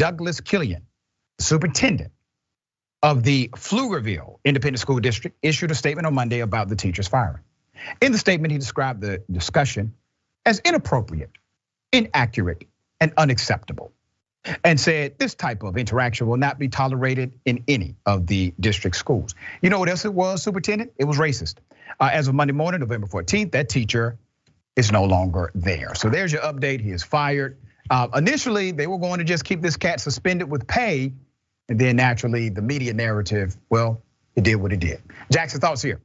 Douglas Killian, superintendent of the Pflugerville Independent School District, issued a statement on Monday about the teacher's firing. In the statement, he described the discussion as inappropriate, inaccurate, and unacceptable, and said this type of interaction will not be tolerated in any of the district schools. You know what else it was, Superintendent? It was racist. As of Monday morning, November 14th, that teacher is no longer there. So there's your update. He is fired. Initially, they were going to just keep this cat suspended with pay, and then naturally the media narrative, well, it did what it did. Jackson, thoughts here?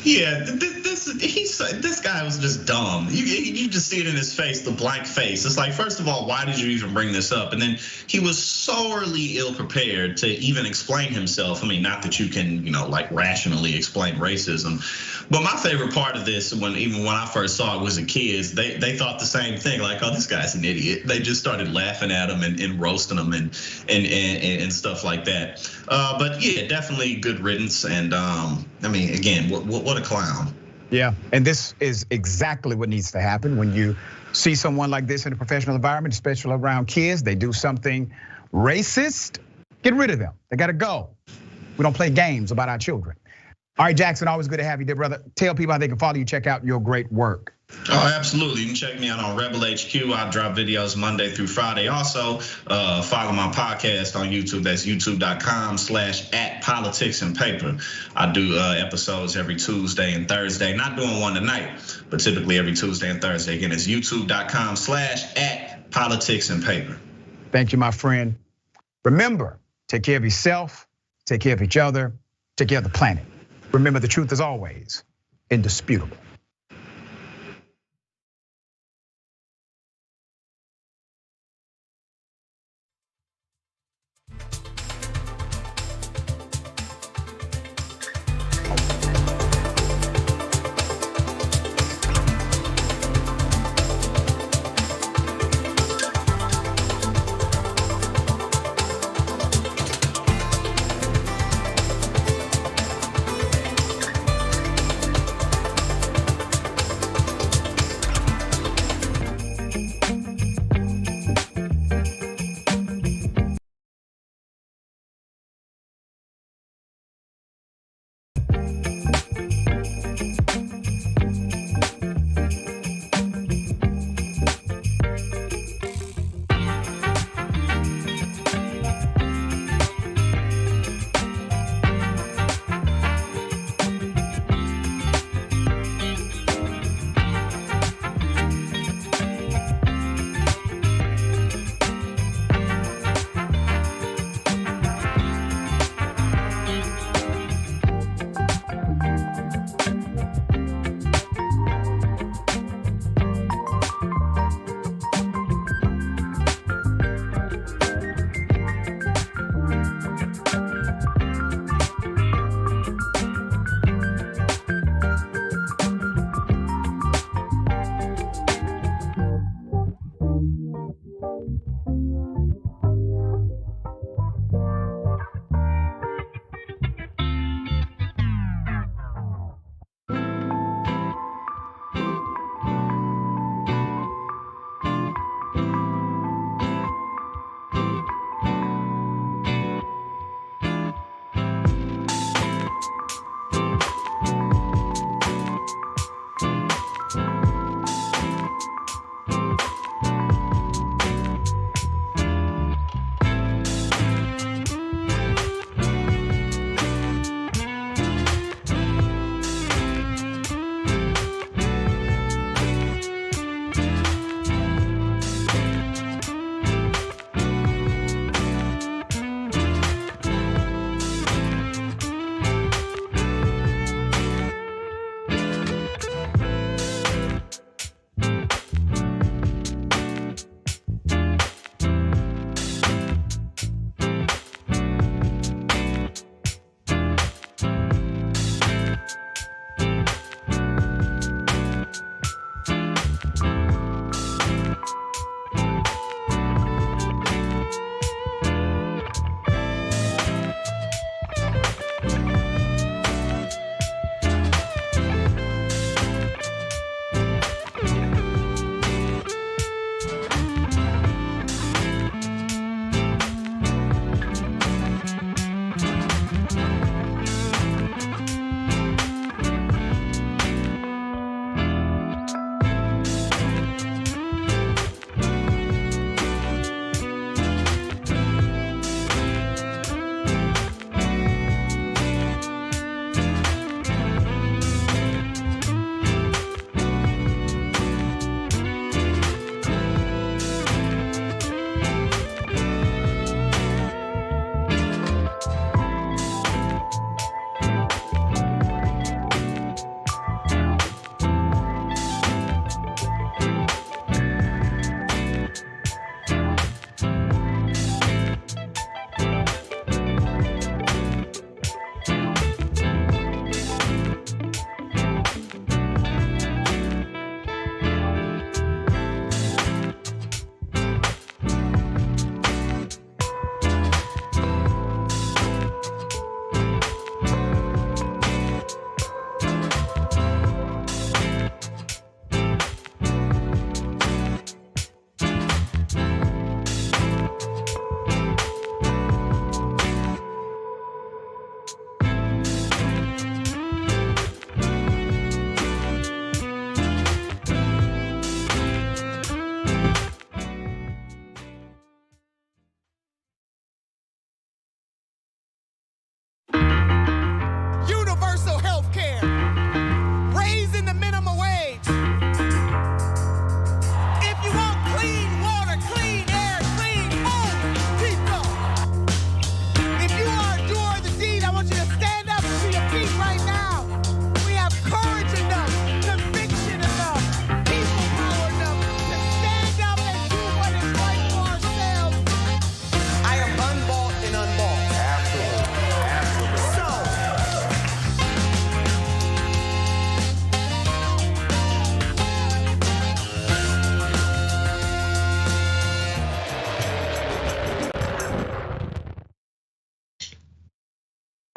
Yeah, this guy was just dumb. You just see it in his face, the blank face. It's like, first of all, why did you even bring this up? And then he was sorely ill prepared to even explain himself. I mean, not that you can, like rationally explain racism. But my favorite part of this, even when I first saw it was a kid, they thought the same thing, like, oh, this guy's an idiot. They just started laughing at him and roasting him and stuff like that. But yeah, definitely good riddance. And I mean, again, what a clown. Yeah, and this is exactly what needs to happen when you see someone like this in a professional environment, especially around kids. They do something racist, get rid of them. They gotta go. We don't play games about our children. All right, Jackson, always good to have you there, brother. Tell people how they can follow you, check out your great work. Oh, absolutely. You can check me out on Rebel HQ. I drop videos Monday through Friday. Also, follow my podcast on YouTube. That's youtube.com/@politicsandpaper. I do episodes every Tuesday and Thursday. Not doing one tonight, but typically every Tuesday and Thursday. Again, it's youtube.com/@politicsandpaper. Thank you, my friend. Remember, take care of yourself, take care of each other, take care of the planet. Remember, the truth is always indisputable.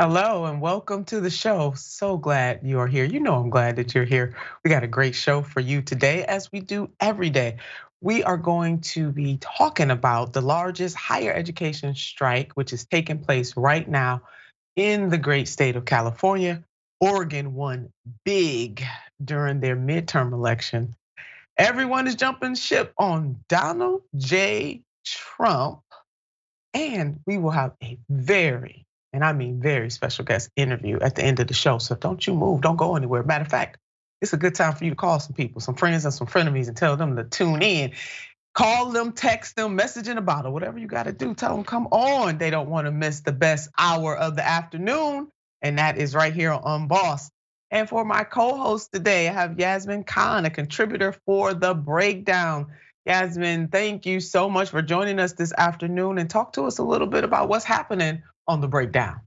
Hello and welcome to the show. So glad you are here. You know I'm glad that you're here. We got a great show for you today, as we do every day. We are going to be talking about the largest higher education strike, which is taking place right now in the great state of California. Oregon won big during their midterm election. Everyone is jumping ship on Donald J. Trump. And we will have a very, and I mean very special guest interview at the end of the show. So don't you move, don't go anywhere. Matter of fact, it's a good time for you to call some people, some friends and some frenemies, and tell them to tune in. Call them, text them, message in a bottle, whatever you gotta do. Tell them, come on. They don't wanna miss the best hour of the afternoon. And that is right here on Boss. And for my co-host today, I have Yasmin Khan, a contributor for The Breakdown. Yasmin, thank you so much for joining us this afternoon and talk to us a little bit about what's happening on The Breakdown.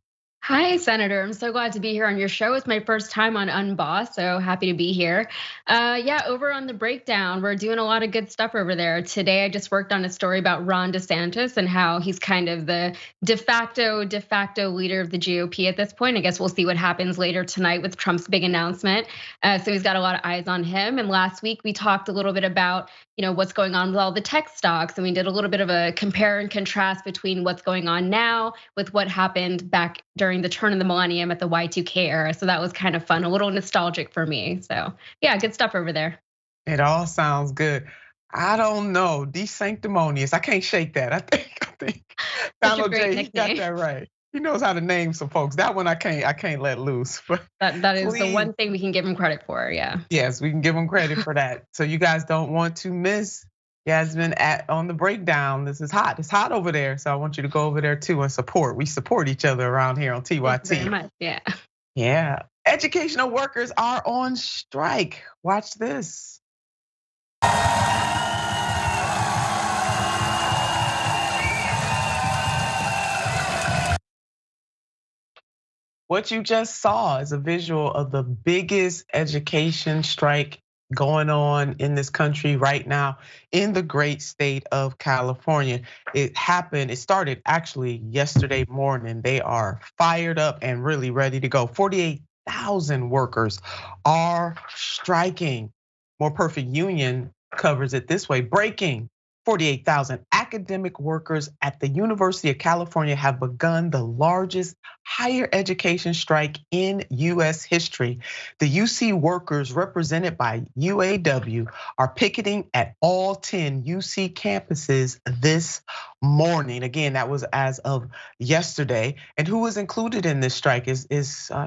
Hi, Senator. I'm so glad to be here on your show. It's my first time on Unboss, so happy to be here. Yeah, over on The Breakdown, we're doing a lot of good stuff over there. Today, I just worked on a story about Ron DeSantis and how he's kind of the de facto leader of the GOP at this point. I guess we'll see what happens later tonight with Trump's big announcement. So he's got a lot of eyes on him. And last week, we talked a little bit about what's going on with all the tech stocks. And we did a little bit of a compare and contrast between what's going on now with what happened back during the turn of the millennium at the Y2K era. So that was kind of fun, a little nostalgic for me. So yeah, good stuff over there. It all sounds good. I don't know, desanctimonious. I can't shake that. I think Donald J, he got that right. He knows how to name some folks. That one I can't let loose. But that is the one thing we can give him credit for, yeah. Yes, we can give him credit for that. So you guys don't want to miss Yasmin on The Breakdown. This is hot. It's hot over there. So I want you to go over there too and support. We support each other around here on TYT. Very much, yeah. Yeah. Educational workers are on strike. Watch this. What you just saw is a visual of the biggest education strike going on in this country right now in the great state of California. It started actually yesterday morning. They are fired up and really ready to go. 48,000 workers are striking. More Perfect Union covers it this way: breaking 48,000 academic workers at the University of California have begun the largest higher education strike in US history. The UC workers, represented by UAW, are picketing at all 10 UC campuses this morning. Again, that was as of yesterday. And who is included in this strike is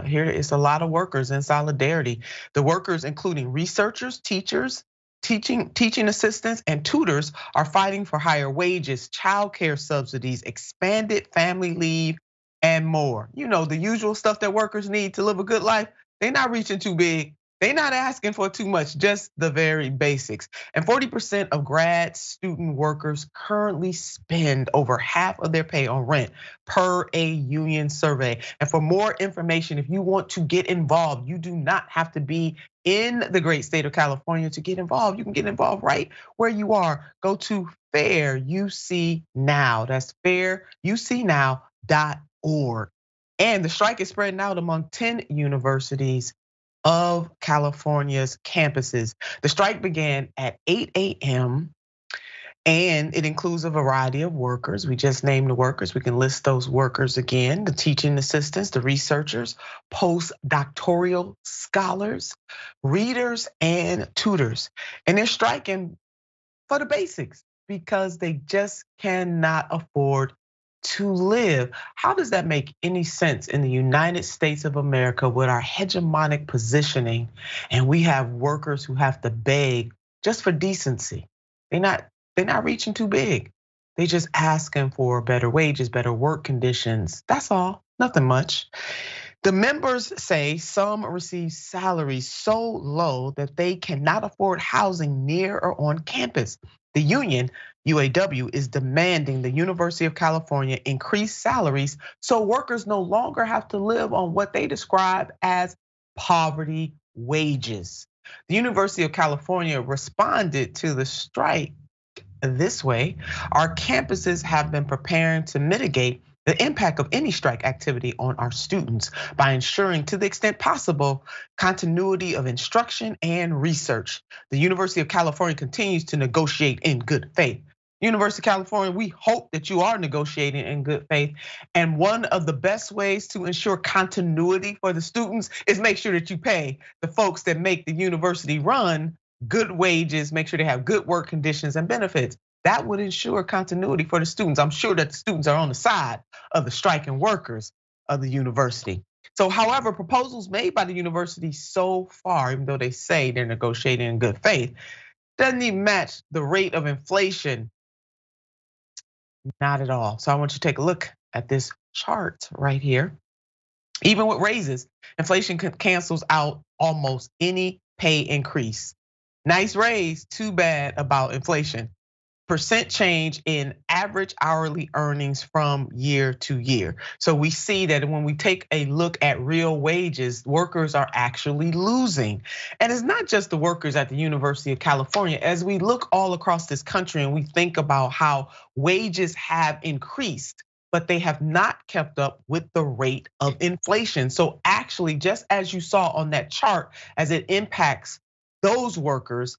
here is a lot of workers in solidarity. The workers, including researchers, teachers, teaching assistants, and tutors, are fighting for higher wages, childcare subsidies, expanded family leave, and more. The usual stuff that workers need to live a good life. They're not reaching too big. They're not asking for too much, just the very basics. And 40% of grad student workers currently spend over half of their pay on rent, per a union survey. And for more information, if you want to get involved, you do not have to be in the great state of California to get involved. You can get involved right where you are. Go to Fair UC Now. That's fairucnow.org. And the strike is spreading out among 10 universities of California's campuses. The strike began at 8 a.m. and it includes a variety of workers. We just named the workers. We can list those workers again: the teaching assistants, the researchers, postdoctoral scholars, readers, and tutors. And they're striking for the basics because they just cannot afford to live. How does that make any sense in the United States of America with our hegemonic positioning, and we have workers who have to beg just for decency? They're not reaching too big. They just asking for better wages, better work conditions. That's all, nothing much. The members say some receive salaries so low that they cannot afford housing near or on campus. The union, UAW, is demanding the University of California increase salaries so workers no longer have to live on what they describe as poverty wages. The University of California responded to the strike this way: our campuses have been preparing to mitigate the impact of any strike activity on our students by ensuring, to the extent possible, continuity of instruction and research. The University of California continues to negotiate in good faith. University of California, we hope that you are negotiating in good faith. And one of the best ways to ensure continuity for the students is make sure that you pay the folks that make the university run good wages, make sure they have good work conditions and benefits. That would ensure continuity for the students. I'm sure that the students are on the side of the striking workers of the university. So, however, proposals made by the university so far, even though they say they're negotiating in good faith, doesn't even match the rate of inflation. Not at all. So I want you to take a look at this chart right here. Even with raises, inflation cancels out almost any pay increase. Nice raise, too bad about inflation. Percent change in average hourly earnings from year to year. So we see that when we take a look at real wages, workers are actually losing. And it's not just the workers at the University of California. As we look all across this country and we think about how wages have increased, but they have not kept up with the rate of inflation. So actually, just as you saw on that chart, as it impacts those workers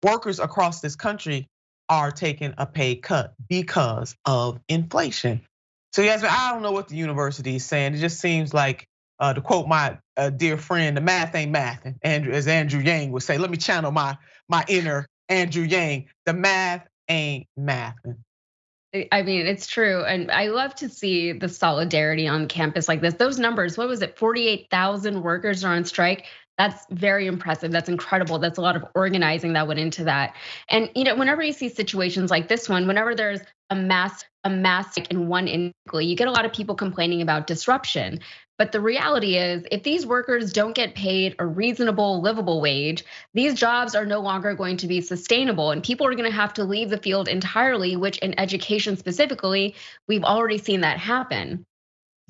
across this country are taking a pay cut because of inflation. So Yasmin, I don't know what the university is saying. It just seems like, to quote my dear friend, the math ain't mathing. Andrew, as Andrew Yang would say, let me channel my inner Andrew Yang. The math ain't mathing. I mean, it's true. And I love to see the solidarity on campus like this. Those numbers, what was it? 48,000 workers are on strike. That's very impressive. That's incredible. That's a lot of organizing that went into that. And whenever you see situations like this one, whenever there's a mass in one industry, you get a lot of people complaining about disruption. But the reality is, if these workers don't get paid a reasonable, livable wage, these jobs are no longer going to be sustainable, and people are going to have to leave the field entirely, which in education specifically, we've already seen that happen.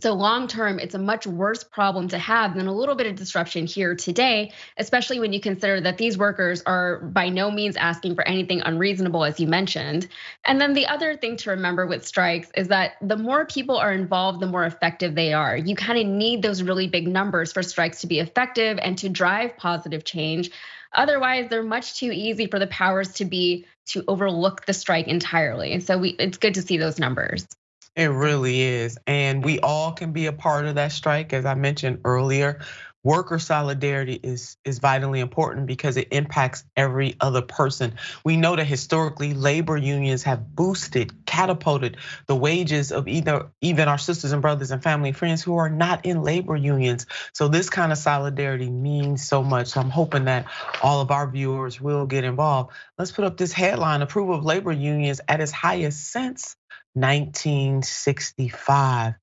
So long term, it's a much worse problem to have than a little bit of disruption here today, especially when you consider that these workers are by no means asking for anything unreasonable, as you mentioned. And then the other thing to remember with strikes is that the more people are involved, the more effective they are. You kind of need those really big numbers for strikes to be effective and to drive positive change. Otherwise, they're much too easy for the powers to overlook the strike entirely. So it's good to see those numbers. It really is. And we all can be a part of that strike. As I mentioned earlier, worker solidarity is vitally important because it impacts every other person. We know that historically labor unions have boosted, catapulted the wages of even our sisters and brothers and family and friends who are not in labor unions. So this kind of solidarity means so much. So I'm hoping that all of our viewers will get involved. Let's put up this headline: approval of labor unions at its highest since 1965.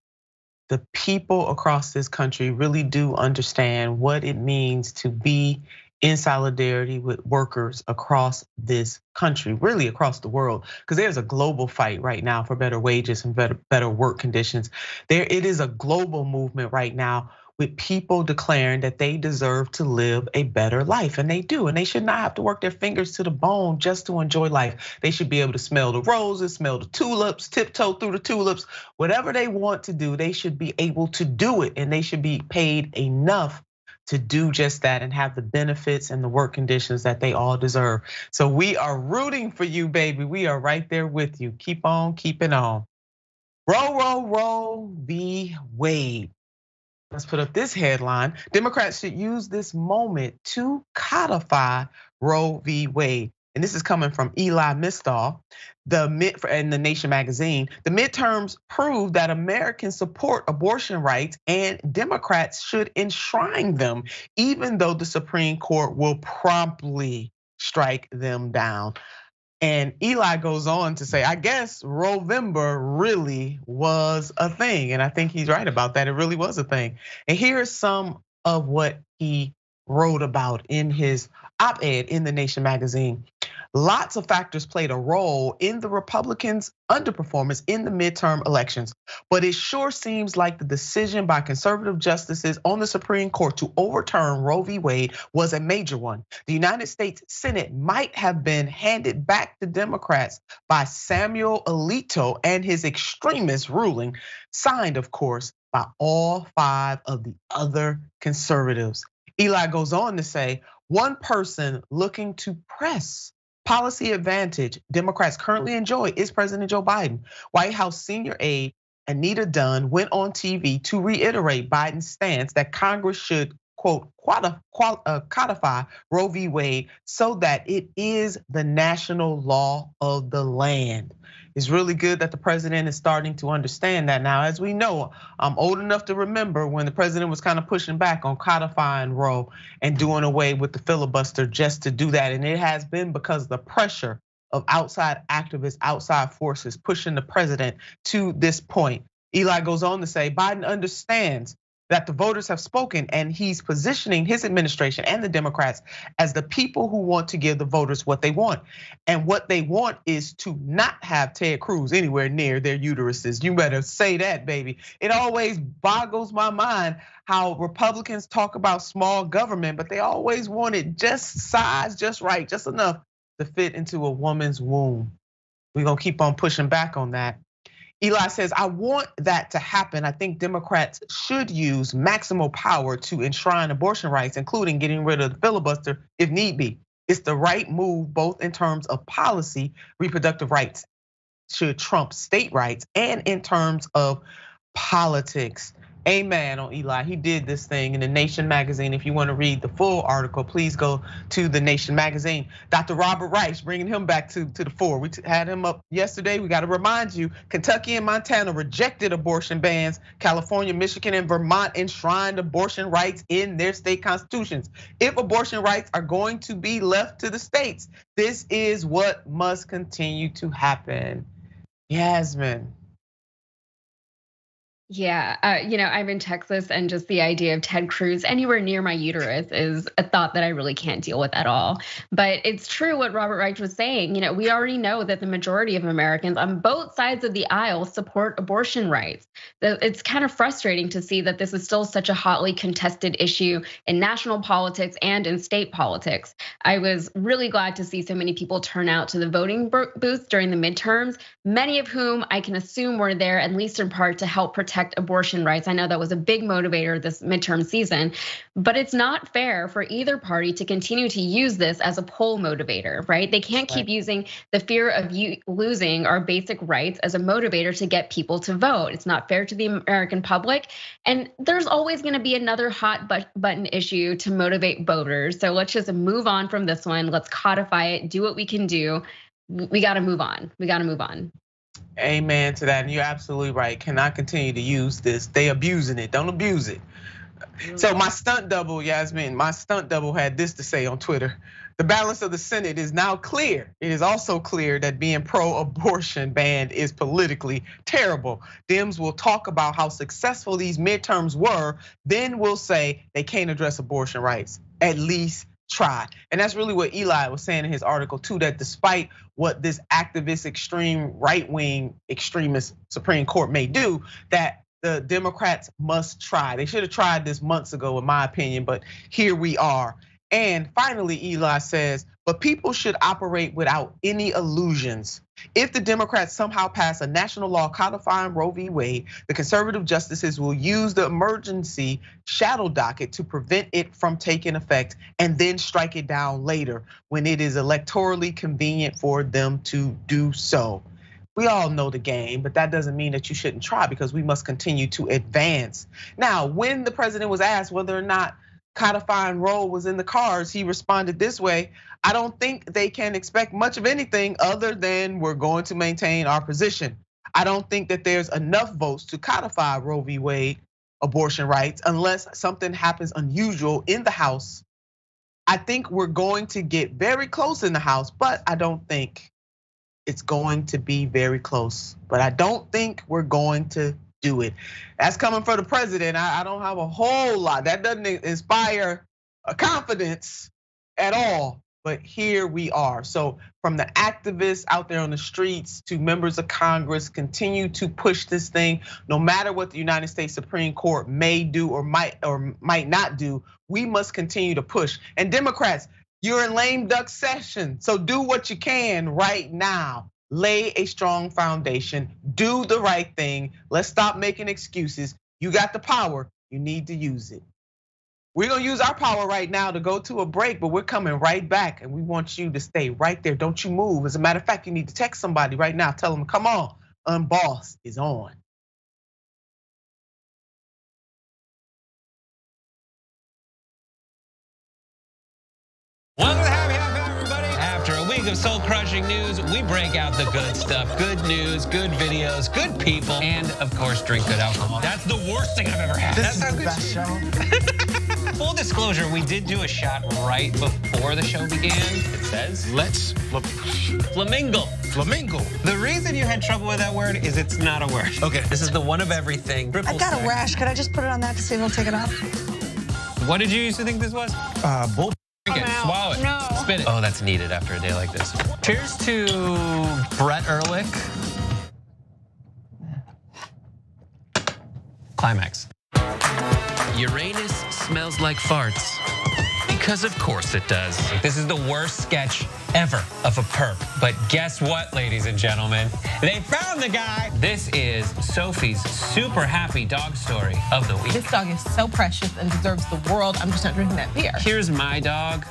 The people across this country really do understand what it means to be in solidarity with workers across this country, really across the world, because there's a global fight right now for better wages and better work conditions. It is a global movement right now with people declaring that they deserve to live a better life, and they do, and they should not have to work their fingers to the bone just to enjoy life. They should be able to smell the roses, smell the tulips, tiptoe through the tulips, whatever they want to do, they should be able to do it, and they should be paid enough to do just that and have the benefits and the work conditions that they all deserve. So we are rooting for you, baby. We are right there with you. Keep on keeping on. Roll, roll, roll, v. Wade. Let's put up this headline: Democrats should use this moment to codify Roe v. Wade. And this is coming from Eli Mistal, in the Nation magazine. The midterms prove that Americans support abortion rights and Democrats should enshrine them, even though the Supreme Court will promptly strike them down. And Eli goes on to say, I guess Rovember really was a thing. And I think he's right about that. It really was a thing. And here's some of what he wrote about in his op-ed in the Nation magazine. Lots of factors played a role in the Republicans' underperformance in the midterm elections, but it sure seems like the decision by conservative justices on the Supreme Court to overturn Roe v. Wade was a major one. The United States Senate might have been handed back to Democrats by Samuel Alito and his extremist ruling, signed, of course, by all 5 of the other conservatives. Eli goes on to say, one person looking to press policy advantage Democrats currently enjoy is President Joe Biden. White House senior aide Anita Dunn went on TV to reiterate Biden's stance that Congress should, quote, codify Roe v. Wade so that it is the national law of the land. It's really good that the president is starting to understand that now. As we know, I'm old enough to remember when the president was kind of pushing back on codifying Roe and doing away with the filibuster just to do that. And it has been because of the pressure of outside activists, outside forces pushing the president to this point. Eli goes on to say, Biden understands that the voters have spoken and he's positioning his administration and the Democrats as the people who want to give the voters what they want. And what they want is to not have Ted Cruz anywhere near their uteruses. You better say that, baby. It always boggles my mind how Republicans talk about small government, but they always want it just size, just right, just enough to fit into a woman's womb. We're gonna keep on pushing back on that. Eli says, I want that to happen. I think Democrats should use maximal power to enshrine abortion rights, including getting rid of the filibuster if need be. It's the right move, both in terms of policy, reproductive rights should trump state rights, and in terms of politics. Amen on Eli. He did this thing in the Nation magazine. If you want to read the full article, please go to the Nation magazine. Dr. Robert Reich, bringing him back to the fore. We had him up yesterday. We got to remind you, Kentucky and Montana rejected abortion bans. California, Michigan, and Vermont enshrined abortion rights in their state constitutions. If abortion rights are going to be left to the states, this is what must continue to happen. Yasmin. Yeah, I'm in Texas, and just the idea of Ted Cruz anywhere near my uterus is a thought that I really can't deal with at all. But it's true what Robert Reich was saying. We already know that the majority of Americans on both sides of the aisle support abortion rights. It's kind of frustrating to see that this is still such a hotly contested issue in national politics and in state politics. I was really glad to see so many people turn out to the voting booths during the midterms, many of whom I can assume were there at least in part to help protect abortion rights. I know that was a big motivator this midterm season, but it's not fair for either party to continue to use this as a poll motivator, right? They can't keep using the fear of losing our basic rights as a motivator to get people to vote. It's not fair to the American public. And there's always gonna be another hot button issue to motivate voters. So let's just move on from this one. Let's codify it, do what we can do. We gotta move on. We gotta move on. Amen to that, and you're absolutely right. Cannot continue to use this. They abusing it. Don't abuse it. So my stunt double, Yasmin, my stunt double had this to say on Twitter. The balance of the Senate is now clear. It is also clear that being pro-abortion ban is politically terrible. Dems will talk about how successful these midterms were, then will say they can't address abortion rights. At least try. And that's really what Eli was saying in his article too, that despite what this activist, extreme right-wing extremist Supreme Court may do, that the Democrats must try. They should have tried this months ago, in my opinion, but here we are. And finally, Eli says, but people should operate without any illusions. If the Democrats somehow pass a national law codifying Roe v. Wade, the conservative justices will use the emergency shadow docket to prevent it from taking effect and then strike it down later when it is electorally convenient for them to do so. We all know the game, but that doesn't mean that you shouldn't try, because we must continue to advance. Now, when the president was asked whether or not codifying Roe was in the cards, he responded this way: I don't think they can expect much of anything other than we're going to maintain our position. I don't think that there's enough votes to codify Roe v. Wade abortion rights unless something happens unusual in the House. I think we're going to get very close in the House, but I don't think it's going to be very close. But I don't think we're going to do it. That's coming from the president. I don't have a whole lot. That doesn't inspire a confidence at all. but here we are. So from the activists out there on the streets to members of Congress, continue to push this thing. No matter what the United States Supreme Court may do or might not do, we must continue to push. And Democrats, you're in lame duck session, so do what you can right now. Lay a strong foundation, do the right thing. Let's stop making excuses. You got the power, you need to use it. We're gonna use our power right now to go to a break, but we're coming right back and we want you to stay right there. Don't you move. As a matter of fact, you need to text somebody right now. Tell them, come on, Unbossed is on. Welcome to Happy Hour, everybody. After a week of soul-crushing news, we break out the good stuff, good news, good videos, good people, and of course, drink good alcohol. That's the worst thing I've ever had. This is the best show. Full disclosure, we did do a shot right before the show began. It says, Let's flamingo. flamingo. The reason you had trouble with that word is it's not a word. Okay. This is the one of everything. I got a rash. Could I just put it on that to see if it'll take it off? What did you used to think this was? Bull. Drink it, swallow it, No. spit it. Oh, that's needed after a day like this. Cheers to Brett Ehrlich. Climax. Uranus smells like farts. Because of course it does. This is the worst sketch ever of a perp. But guess what, ladies and gentlemen? They found the guy. This is Sophie's super happy dog story of the week. This dog is so precious and deserves the world. I'm just not drinking that beer. Here's my dog.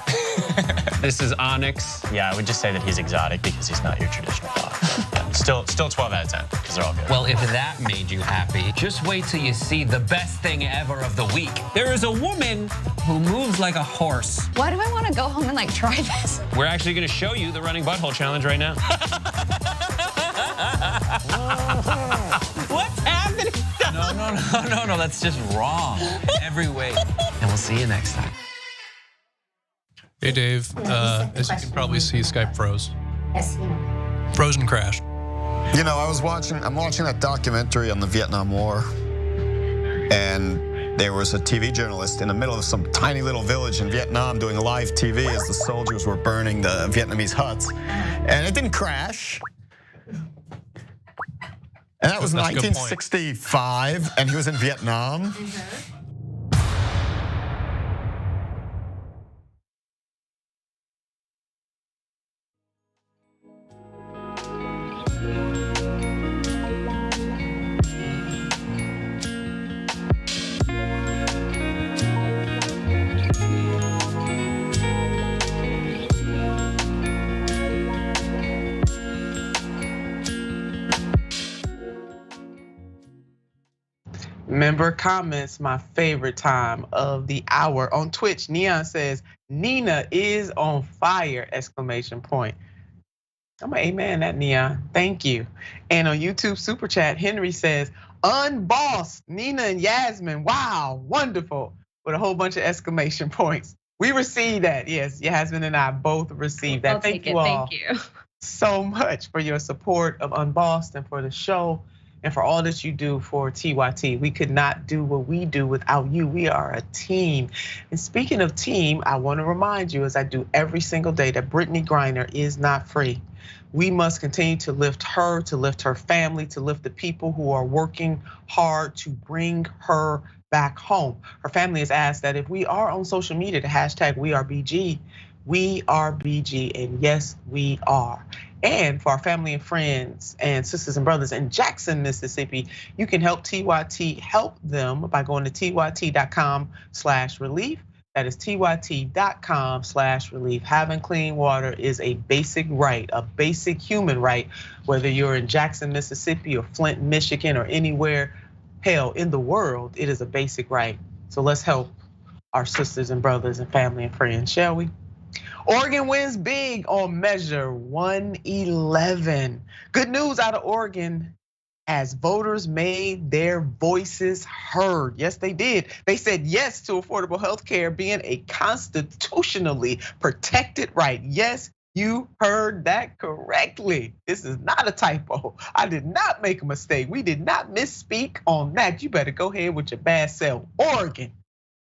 This is Onyx. Yeah, I would just say that he's exotic because he's not your traditional dog. Yeah, still 12 out of 10 because they're all good. Well, if that made you happy, just wait till you see the best thing ever of the week. There is a woman who moves like a horse. Why do I want to go home and like try this? We're actually gonna show you the running butthole challenge right now. What's happening? No, that's just wrong. Every way. And we'll see you next time. Hey Dave, as you can probably see, Skype froze. Yes. Frozen crashed. You know, I'm watching that documentary on the Vietnam War, and there was a TV journalist in the middle of some tiny little village in Vietnam doing live TV as the soldiers were burning the Vietnamese huts, and it didn't crash. And that was That's a good point. 1965, and he was in Vietnam. Member comments, my favorite time of the hour. On Twitch, Neon says, Nina is on fire, exclamation point. I'm an amen that, Neon, thank you. And on YouTube Super Chat, Henry says, unbossed, Nina and Yasmin, wow, wonderful, with a whole bunch of exclamation points. We received that, yes, Yasmin and I both received that. Thank you all so much for your support of Unbossed and for the show. And for all that you do for TYT. We could not do what we do without you. We are a team. And speaking of team, I want to remind you, as I do every single day, that Brittany Griner is not free. We must continue to lift her family, to lift the people who are working hard to bring her back home. Her family has asked that if we are on social media, the hashtag WeAreBG, and yes, we are. And for our family and friends and sisters and brothers in Jackson, Mississippi, you can help TYT help them by going to tyt.com/relief. That is tyt.com/relief. Having clean water is a basic right, a basic human right, whether you're in Jackson, Mississippi, or Flint, Michigan, or anywhere, hell, in the world, it is a basic right. So let's help our sisters and brothers and family and friends, shall we? Oregon wins big on Measure 111. Good news out of Oregon as voters made their voices heard. Yes, they did. They said yes to affordable health care being a constitutionally protected right. Yes, you heard that correctly. This is not a typo. I did not make a mistake. We did not misspeak on that. You better go ahead with your bad self. Oregon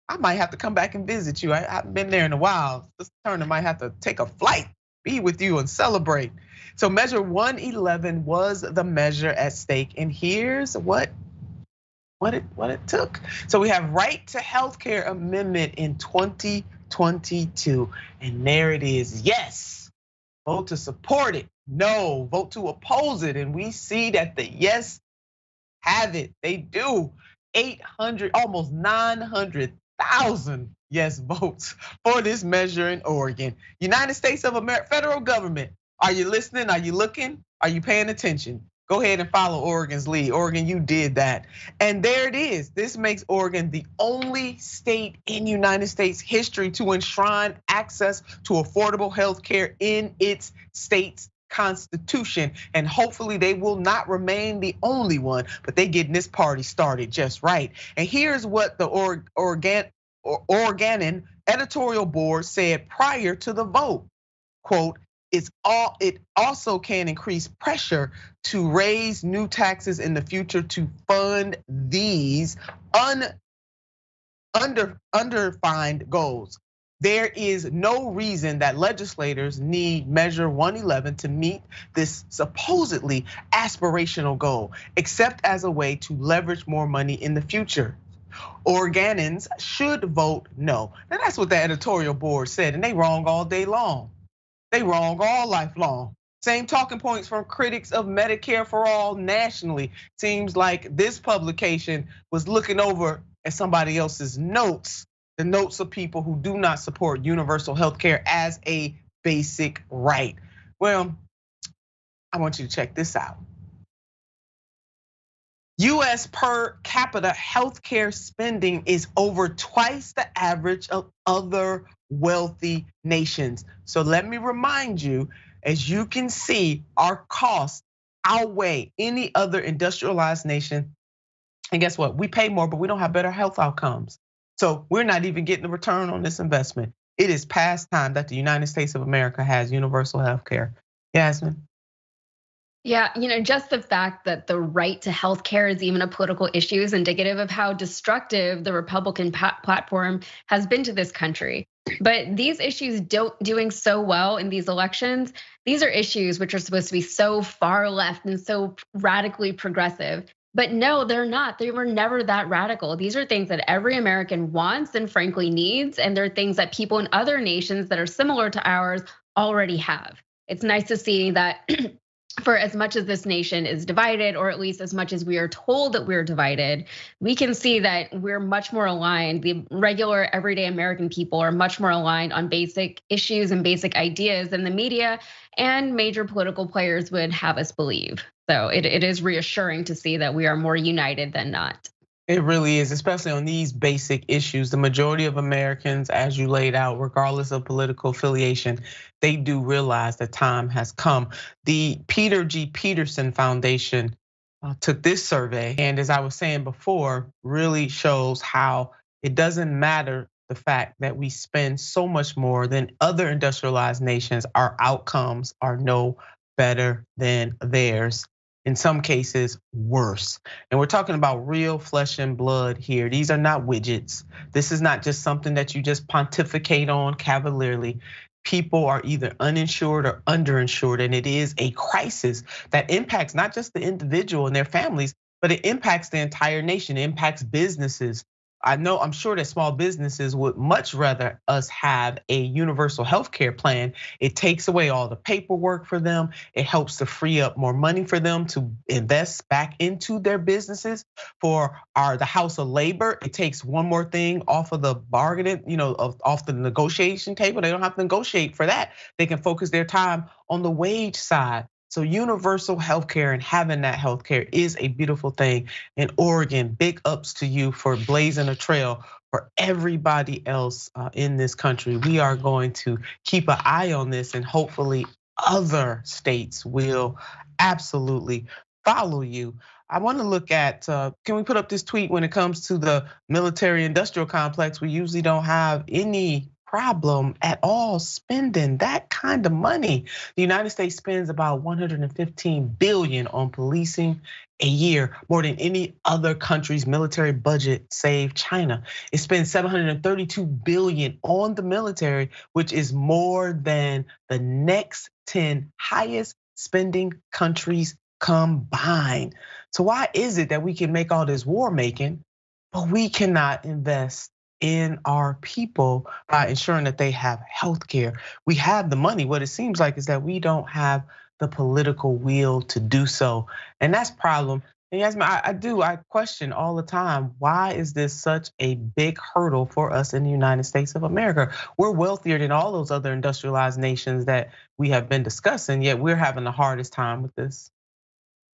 I might have to come back and visit you. I haven't been there in a while. This Turner might have to take a flight, be with you and celebrate. So measure 111 was the measure at stake. And here's what it took. So we have right to healthcare amendment in 2022. And there it is. Yes, vote to support it. No, vote to oppose it. And we see that the yes have it. They do. 800, almost 900,000 yes votes for this measure in Oregon. United States of America, federal government. Are you listening? Are you looking? Are you paying attention? Go ahead and follow Oregon's lead. Oregon, you did that. And there it is. This makes Oregon the only state in United States history to enshrine access to affordable health care in its state's constitution. And hopefully they will not remain the only one, but they getting this party started just right. And here's what the Oregon editorial board said prior to the vote. Quote, it also can increase pressure to raise new taxes in the future to fund these underfined goals. There is no reason that legislators need Measure 111 to meet this supposedly aspirational goal, except as a way to leverage more money in the future. Oregonians should vote no. And that's what the editorial board said, and they wrong all day long. They wrong all life long. Same talking points from critics of Medicare for All nationally. Seems like this publication was looking over at somebody else's notes, the notes of people who do not support universal health care as a basic right. Well, I want you to check this out. US per capita healthcare spending is over twice the average of other wealthy nations. So let me remind you, as you can see, our costs outweigh any other industrialized nation. And guess what? We pay more, but we don't have better health outcomes. So we're not even getting a return on this investment. It is past time that the United States of America has universal health care. Yasmin? Yeah, just the fact that the right to health care is even a political issue is indicative of how destructive the Republican platform has been to this country. But these issues doing so well in these elections, these are issues which are supposed to be so far left and so radically progressive. But no, they're not. They were never that radical. These are things that every American wants and frankly needs, and they're things that people in other nations that are similar to ours already have. It's nice to see that for as much as this nation is divided, or at least as much as we are told that we're divided, we can see that we're much more aligned. The regular everyday American people are much more aligned on basic issues and basic ideas than the media and major political players would have us believe. So it is reassuring to see that we are more united than not. It really is, especially on these basic issues. The majority of Americans, as you laid out, regardless of political affiliation, they do realize that time has come. The Peter G. Peterson Foundation took this survey, and as I was saying before, really shows how it doesn't matter the fact that we spend so much more than other industrialized nations, our outcomes are no better than theirs. In some cases, worse. And we're talking about real flesh and blood here. These are not widgets. This is not just something that you just pontificate on cavalierly. People are either uninsured or underinsured, and it is a crisis that impacts not just the individual and their families, but it impacts the entire nation, it impacts businesses. I'm sure that small businesses would much rather us have a universal healthcare plan. It takes away all the paperwork for them. It helps to free up more money for them to invest back into their businesses. For the House of Labor, it takes one more thing off of the bargaining, off the negotiation table. They don't have to negotiate for that. They can focus their time on the wage side. So universal healthcare and having that healthcare is a beautiful thing. In Oregon, big ups to you for blazing a trail for everybody else in this country. We are going to keep an eye on this, and hopefully other states will absolutely follow you. I want to look at, can we put up this tweet when it comes to the military industrial complex? We usually don't have any problem at all spending that kind of money. The United States spends about 115 billion on policing a year, more than any other country's military budget, save China. It spends 732 billion on the military, which is more than the next 10 highest spending countries combined. So why is it that we can make all this war making, but we cannot invest in our people by ensuring that they have health care? We have the money. What it seems like is that we don't have the political will to do so. And that's a problem. And Yasmin, I question all the time, why is this such a big hurdle for us in the United States of America? We're wealthier than all those other industrialized nations that we have been discussing, yet we're having the hardest time with this.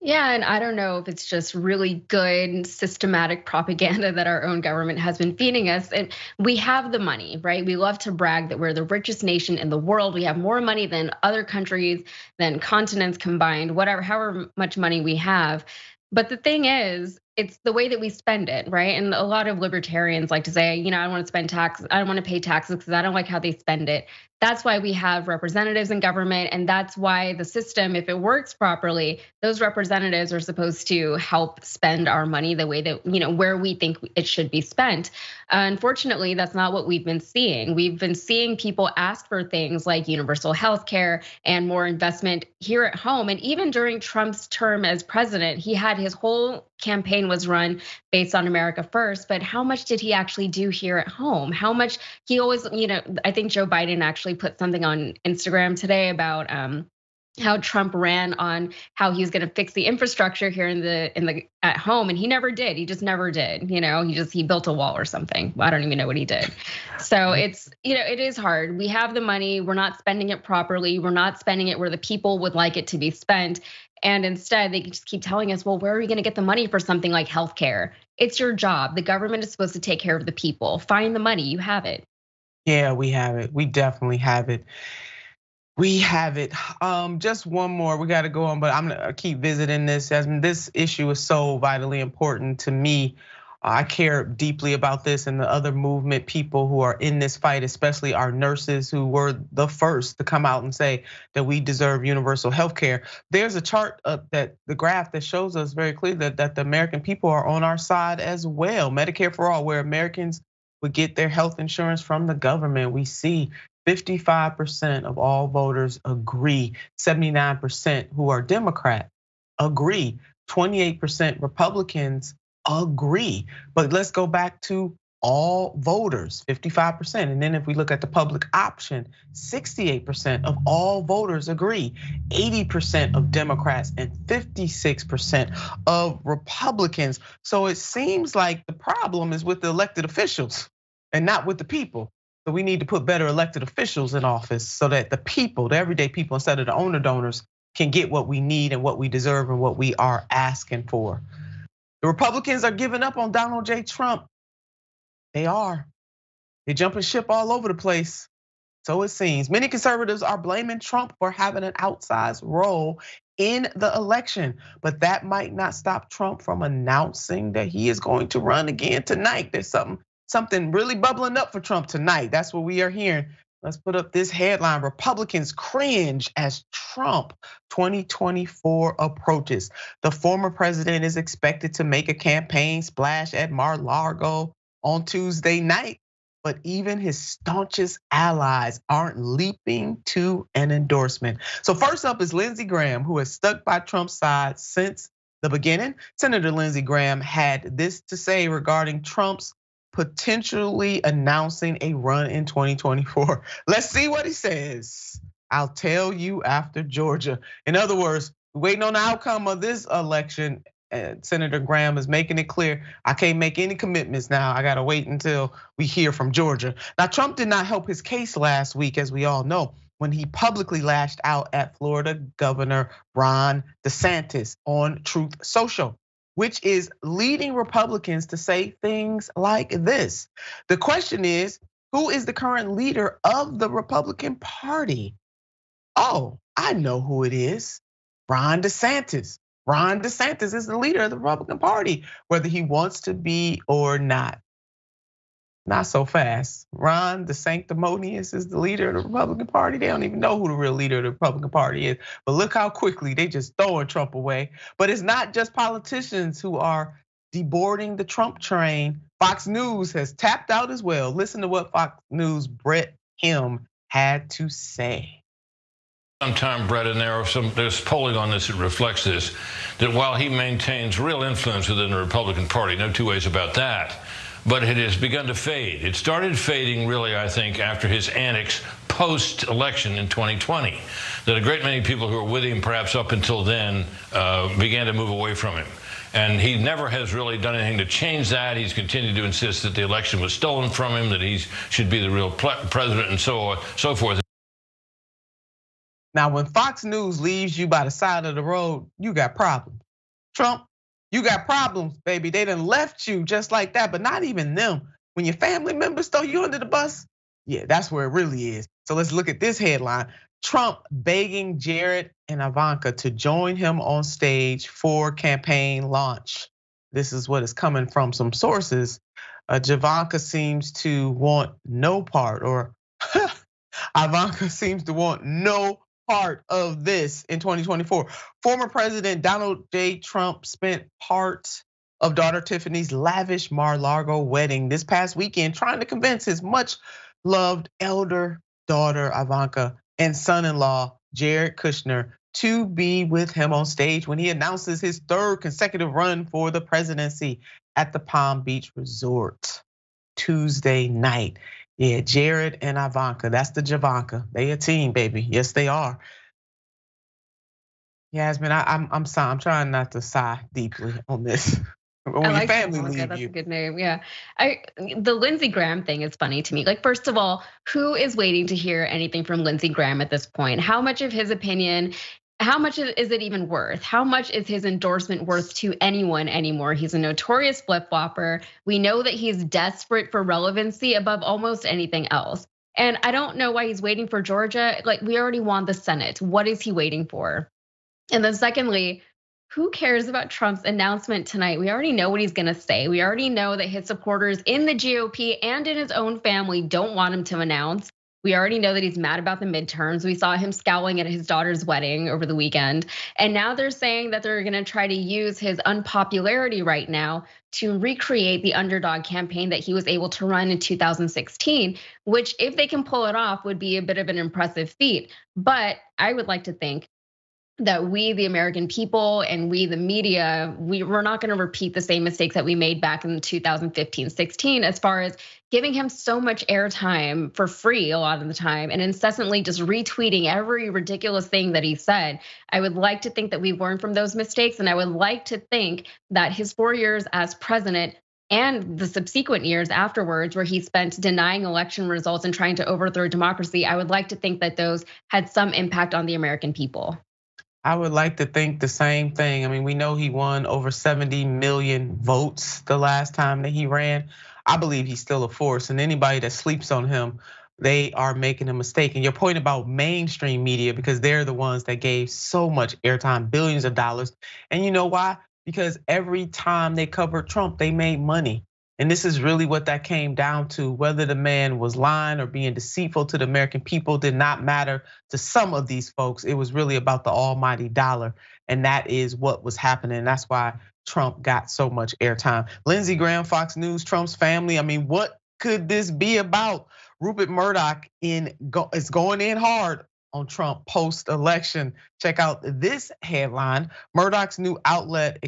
Yeah, and I don't know if it's just really good systematic propaganda that our own government has been feeding us. And we have the money, right? We love to brag that we're the richest nation in the world. We have more money than other countries, than continents combined, whatever, however much money we have. But the thing is, it's the way that we spend it, right? And a lot of libertarians like to say, I don't want to spend taxes, I don't want to pay taxes because I don't like how they spend it. That's why we have representatives in government, and that's why the system, if it works properly, those representatives are supposed to help spend our money the way that, where we think it should be spent. Unfortunately, that's not what we've been seeing. We've been seeing people ask for things like universal health care and more investment here at home. And even during Trump's term as president, he had his whole campaign was run based on America first, but how much did he actually do here at home? How much he always, I think Joe Biden actually put something on Instagram today about how Trump ran on how he was going to fix the infrastructure here in the at home, and he never did. He just never did. He built a wall or something. I don't even know what he did. So it's it is hard. We have the money. We're not spending it properly. We're not spending it where the people would like it to be spent. And instead, they just keep telling us, well, where are we going to get the money for something like healthcare? It's your job. The government is supposed to take care of the people. Find the money. You have it. Yeah, we have it. We definitely have it. We have it. Just one more. We got to go on, but I'm gonna keep visiting this. Yasmin, this issue is so vitally important to me. I care deeply about this and the other movement people who are in this fight, especially our nurses who were the first to come out and say that we deserve universal health care. There's a chart that the graph that shows us very clearly that the American people are on our side as well. Medicare for all, where Americans would get their health insurance from the government. We see 55% of all voters agree, 79% who are Democrat agree, 28% Republicans agree. But let's go back to all voters, 55%. And then if we look at the public option, 68% of all voters agree, 80% of Democrats and 56% of Republicans. So it seems like the problem is with the elected officials and not with the people. So we need to put better elected officials in office so that the people, the everyday people, instead of the owner donors, can get what we need and what we deserve and what we are asking for. The Republicans are giving up on Donald J. Trump. They are. They're jumping ship all over the place. So it seems. Many conservatives are blaming Trump for having an outsized role in the election, but that might not stop Trump from announcing that he is going to run again tonight. There's something really bubbling up for Trump tonight. That's what we are hearing. Let's put up this headline: Republicans cringe as Trump 2024 approaches. The former president is expected to make a campaign splash at Mar-a-Lago on Tuesday night, but even his staunchest allies aren't leaping to an endorsement. So first up is Lindsey Graham, who has stuck by Trump's side since the beginning. Senator Lindsey Graham had this to say regarding Trump's potentially announcing a run in 2024. Let's see what he says. I'll tell you after Georgia. In other words, waiting on the outcome of this election. Senator Graham is making it clear, I can't make any commitments now. I gotta wait until we hear from Georgia. Now, Trump did not help his case last week, as we all know, when he publicly lashed out at Florida Governor Ron DeSantis on Truth Social, which is leading Republicans to say things like this. The question is, who is the current leader of the Republican Party? Oh, I know who it is, Ron DeSantis. Ron DeSantis is the leader of the Republican Party, whether he wants to be or not. Not so fast. Ron DeSanctimonious is the leader of the Republican Party. They don't even know who the real leader of the Republican Party is. But look how quickly they just throwing Trump away. But it's not just politicians who are deboarding the Trump train. Fox News has tapped out as well. Listen to what Fox News' Brett Him had to say. Sometime, Brett, and there's polling on this that reflects this, that while he maintains real influence within the Republican Party, no two ways about that, but it has begun to fade. It started fading really, I think, after his annex post-election in 2020, that a great many people who were with him perhaps up until then began to move away from him. And he never has really done anything to change that. He's continued to insist that the election was stolen from him, that he should be the real president, and so on, so forth. Now, when Fox News leaves you by the side of the road, you got problems. Trump, you got problems, baby. They done left you just like that, but not even them. When your family members throw you under the bus, yeah, that's where it really is. So let's look at this headline. Trump begging Jared and Ivanka to join him on stage for campaign launch. This is what is coming from some sources. Ivanka seems to want no part, or Ivanka seems to want no part of this in 2024. Former President Donald J. Trump spent part of daughter Tiffany's lavish Mar-a-Lago wedding this past weekend trying to convince his much loved elder daughter Ivanka and son-in-law Jared Kushner to be with him on stage when he announces his third consecutive run for the presidency at the Palm Beach Resort Tuesday night. Yeah, Jared and Ivanka, that's the Javanka. They a team, baby. Yes, they are. Yasmin, I'm trying not to sigh deeply on this. When I your like family Javanka, leave that's you. a good name. Yeah, the Lindsey Graham thing is funny to me. Like, first of all, who is waiting to hear anything from Lindsey Graham at this point? How much of his opinion? How much is it even worth? How much is his endorsement worth to anyone anymore? He's a notorious flip-flopper. We know that he's desperate for relevancy above almost anything else. And I don't know why he's waiting for Georgia. Like, we already won the Senate. What is he waiting for? And then secondly, who cares about Trump's announcement tonight? We already know what he's gonna say. We already know that his supporters in the GOP and in his own family don't want him to announce. We already know that he's mad about the midterms. We saw him scowling at his daughter's wedding over the weekend. And now they're saying that they're gonna try to use his unpopularity right now to recreate the underdog campaign that he was able to run in 2016, which, if they can pull it off, would be a bit of an impressive feat. But I would like to think that we, the American people, and we, the media, we're not gonna repeat the same mistakes that we made back in 2015-16 as far as giving him so much airtime for free a lot of the time and incessantly just retweeting every ridiculous thing that he said. I would like to think that we've learned from those mistakes, and I would like to think that his 4 years as president and the subsequent years afterwards, where he spent denying election results and trying to overthrow democracy, I would like to think that those had some impact on the American people. I would like to think the same thing. I mean, we know he won over 70 million votes the last time that he ran. I believe he's still a force, and anybody that sleeps on him, they are making a mistake. And your point about mainstream media, because they're the ones that gave so much airtime, billions of dollars. And you know why? Because every time they covered Trump, they made money. And this is really what that came down to. Whether the man was lying or being deceitful to the American people did not matter to some of these folks. It was really about the almighty dollar. And that is what was happening. That's why Trump got so much airtime. Lindsey Graham, Fox News, Trump's family. I mean, what could this be about? Rupert Murdoch is going in hard on Trump post-election. Check out this headline. Murdoch's new outlet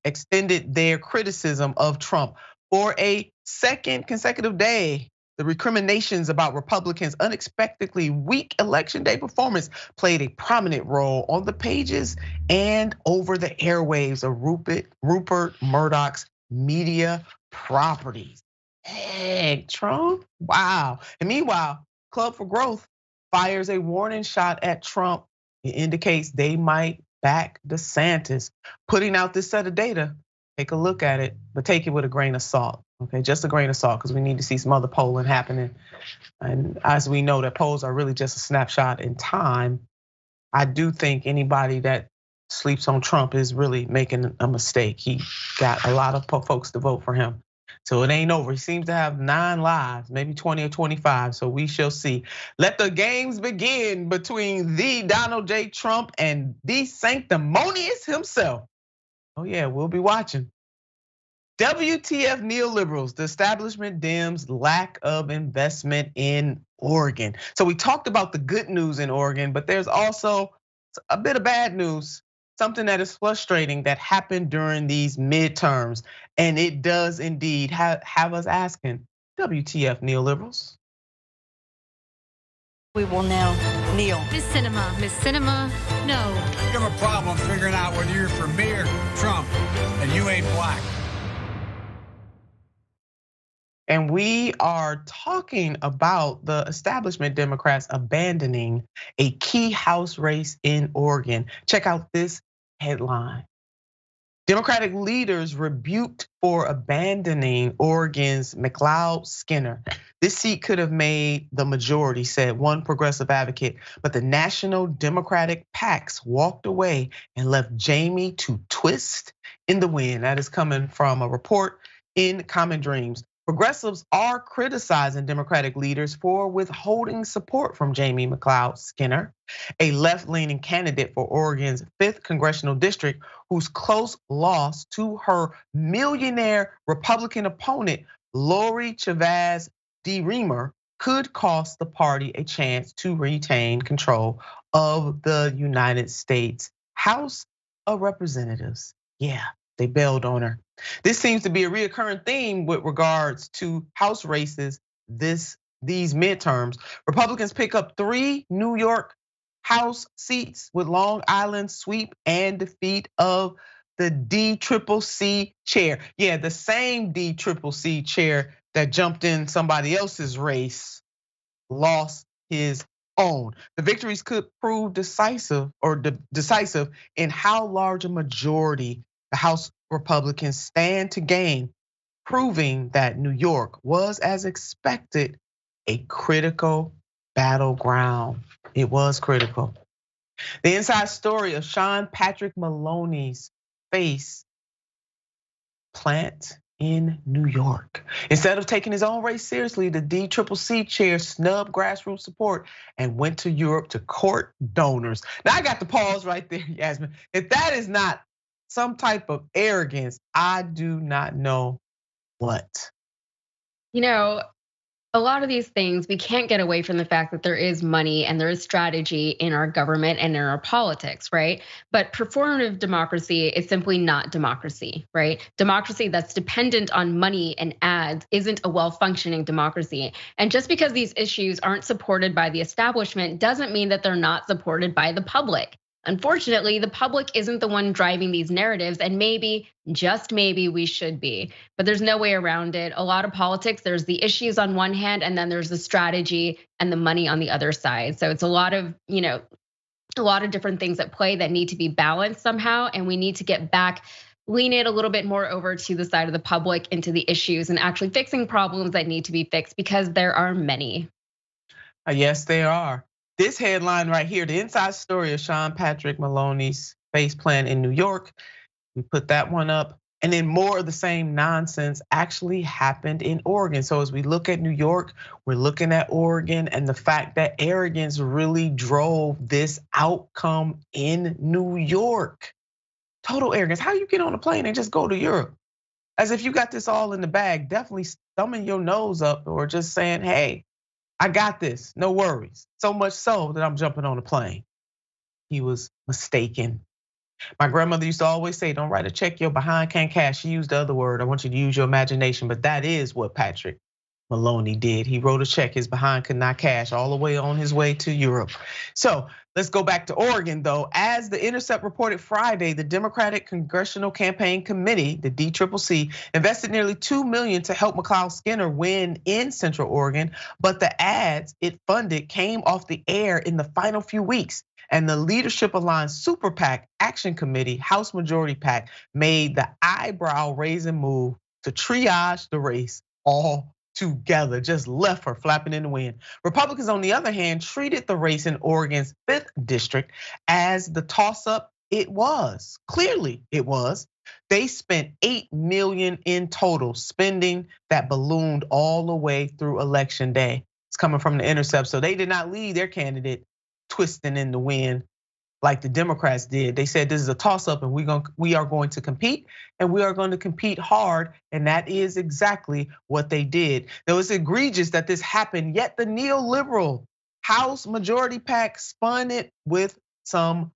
extended their criticism of Trump for a second consecutive day. The recriminations about Republicans' unexpectedly weak election day performance played a prominent role on the pages and over the airwaves of Rupert Murdoch's media properties. Hey, Trump, wow. And meanwhile, Club for Growth fires a warning shot at Trump. It indicates they might back DeSantis. Putting out this set of data, take a look at it, but take it with a grain of salt. Okay, just a grain of salt, because we need to see some other polling happening. And as we know, that polls are really just a snapshot in time. I do think anybody that sleeps on Trump is really making a mistake. He got a lot of folks to vote for him. So it ain't over. He seems to have 9 lives, maybe 20 or 25. So we shall see. Let the games begin between the Donald J. Trump and the sanctimonious himself. Oh yeah, we'll be watching. WTF neoliberals, the establishment Dems' lack of investment in Oregon. So we talked about the good news in Oregon, but there's also a bit of bad news. Something that is frustrating that happened during these midterms. And it does indeed have us asking, WTF neoliberals? We will now kneel. Miss Cinema, no. You have a problem figuring out whether you're for me or Trump, and you ain't black. And we are talking about the establishment Democrats abandoning a key House race in Oregon. Check out this headline. Democratic leaders rebuked for abandoning Oregon's McLeod-Skinner. This seat could have made the majority, said one progressive advocate, but the National Democratic PACs walked away and left Jamie to twist in the wind. That is coming from a report in Common Dreams. Progressives are criticizing Democratic leaders for withholding support from Jamie McLeod-Skinner, a left-leaning candidate for Oregon's 5th congressional district, whose close loss to her millionaire Republican opponent, Lori Chavez DeRemer, could cost the party a chance to retain control of the United States House of Representatives. Yeah, they bailed on her. This seems to be a reoccurring theme with regards to House races these midterms. Republicans pick up 3 New York House seats with Long Island sweep and defeat of the DCCC chair. Yeah, the same DCCC chair that jumped in somebody else's race lost his own. The victories could prove decisive in how large a majority the House Republicans stand to gain, proving that New York was, as expected, a critical battleground. It was critical. The inside story of Sean Patrick Maloney's face plant in New York. Instead of taking his own race seriously, the DCCC chair snubbed grassroots support and went to Europe to court donors. Now I got to pause right there, Yasmin. If that is not some type of arrogance, I do not know what. You know, a lot of these things, we can't get away from the fact that there is money and there is strategy in our government and in our politics, right? But performative democracy is simply not democracy, right? Democracy that's dependent on money and ads isn't a well-functioning democracy. And just because these issues aren't supported by the establishment doesn't mean that they're not supported by the public. Unfortunately, the public isn't the one driving these narratives, and maybe, just maybe, we should be. But there's no way around it. A lot of politics, there's the issues on one hand, and then there's the strategy and the money on the other side. So it's a lot of, a lot of different things at play that need to be balanced somehow, and we need to get back, lean it a little bit more over to the side of the public, into the issues, and actually fixing problems that need to be fixed, because there are many. Yes, there are. This headline right here, the inside story of Sean Patrick Maloney's face plant in New York. We put that one up. And then more of the same nonsense actually happened in Oregon. So as we look at New York, we're looking at Oregon, and the fact that arrogance really drove this outcome in New York. Total arrogance. How you get on a plane and just go to Europe? As if you got this all in the bag, definitely thumbing your nose up or just saying, hey, I got this, no worries. So much so that I'm jumping on a plane. He was mistaken. My grandmother used to always say, don't write a check your behind can't cash. She used the other word. I want you to use your imagination, but that is what Patrick Maloney did. He wrote a check his behind could not cash all the way on his way to Europe. So let's go back to Oregon though. As The Intercept reported Friday, the Democratic Congressional Campaign Committee, the DCCC, invested nearly $2 million to help McLeod-Skinner win in Central Oregon, but the ads it funded came off the air in the final few weeks. And the leadership aligned Super PAC Action Committee, House Majority PAC, made the eyebrow-raising move to triage the race all together, just left her flapping in the wind. Republicans, on the other hand, treated the race in Oregon's 5th district as the toss-up it was. Clearly it was. They spent $8 million in total spending that ballooned all the way through election day. It's coming from The Intercept. So they did not leave their candidate twisting in the wind like the Democrats did. They said this is a toss-up and we are going to compete, and we are going to compete hard, and that is exactly what they did. It was egregious that this happened, yet the neoliberal House Majority PAC spun it with some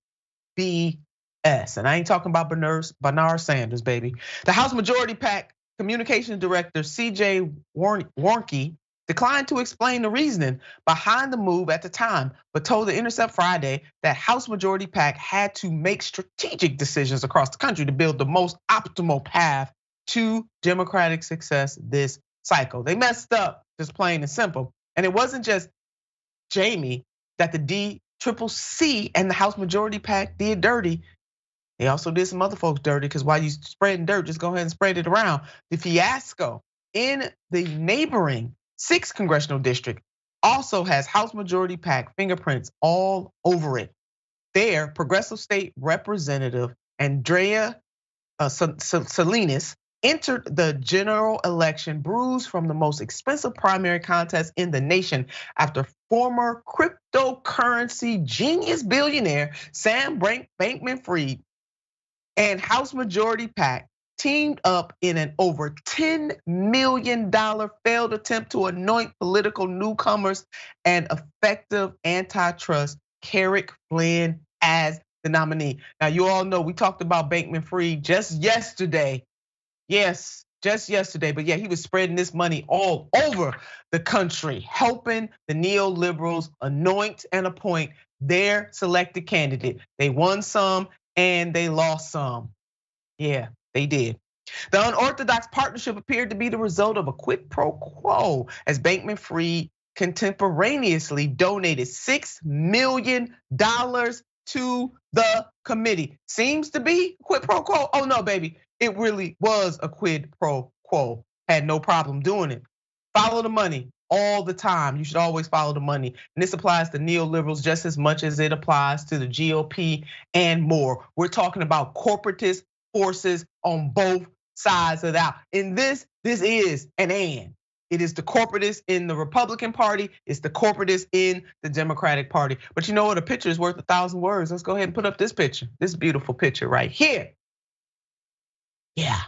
BS. And I ain't talking about Bernard Sanders, baby. The House Majority PAC Communications Director CJ Warnke declined to explain the reasoning behind the move at the time, but told The Intercept Friday that House Majority PAC had to make strategic decisions across the country to build the most optimal path to Democratic success this cycle. They messed up, just plain and simple. And it wasn't just Jamie that the DCCC and the House Majority PAC did dirty. They also did some other folks dirty, because while you spreading dirt, just go ahead and spread it around. The fiasco in the neighboring 6th congressional district also has House Majority PAC fingerprints all over it. Their progressive state representative Andrea Salinas entered the general election bruised from the most expensive primary contest in the nation after former cryptocurrency genius billionaire Sam Bankman-Fried and House Majority PAC teamed up in an over $10 million failed attempt to anoint political newcomers and effective antitrust Carrick Flynn as the nominee. Now, you all know we talked about Bankman-Fried just yesterday. Yes, just yesterday. But yeah, he was spreading this money all over the country, helping the neoliberals anoint and appoint their selected candidate. They won some and they lost some. Yeah, they did. The unorthodox partnership appeared to be the result of a quid pro quo, as Bankman-Fried contemporaneously donated $6 million to the committee. Seems to be quid pro quo. Oh no, baby, it really was a quid pro quo. Had no problem doing it. Follow the money all the time. You should always follow the money. And this applies to neoliberals just as much as it applies to the GOP and more. We're talking about corporatist forces on both sides of that. And this is an and. It is the corporatists in the Republican Party, it's the corporatists in the Democratic Party. But you know what? A picture is worth 1,000 words. Let's go ahead and put up this picture, this beautiful picture right here. Yeah.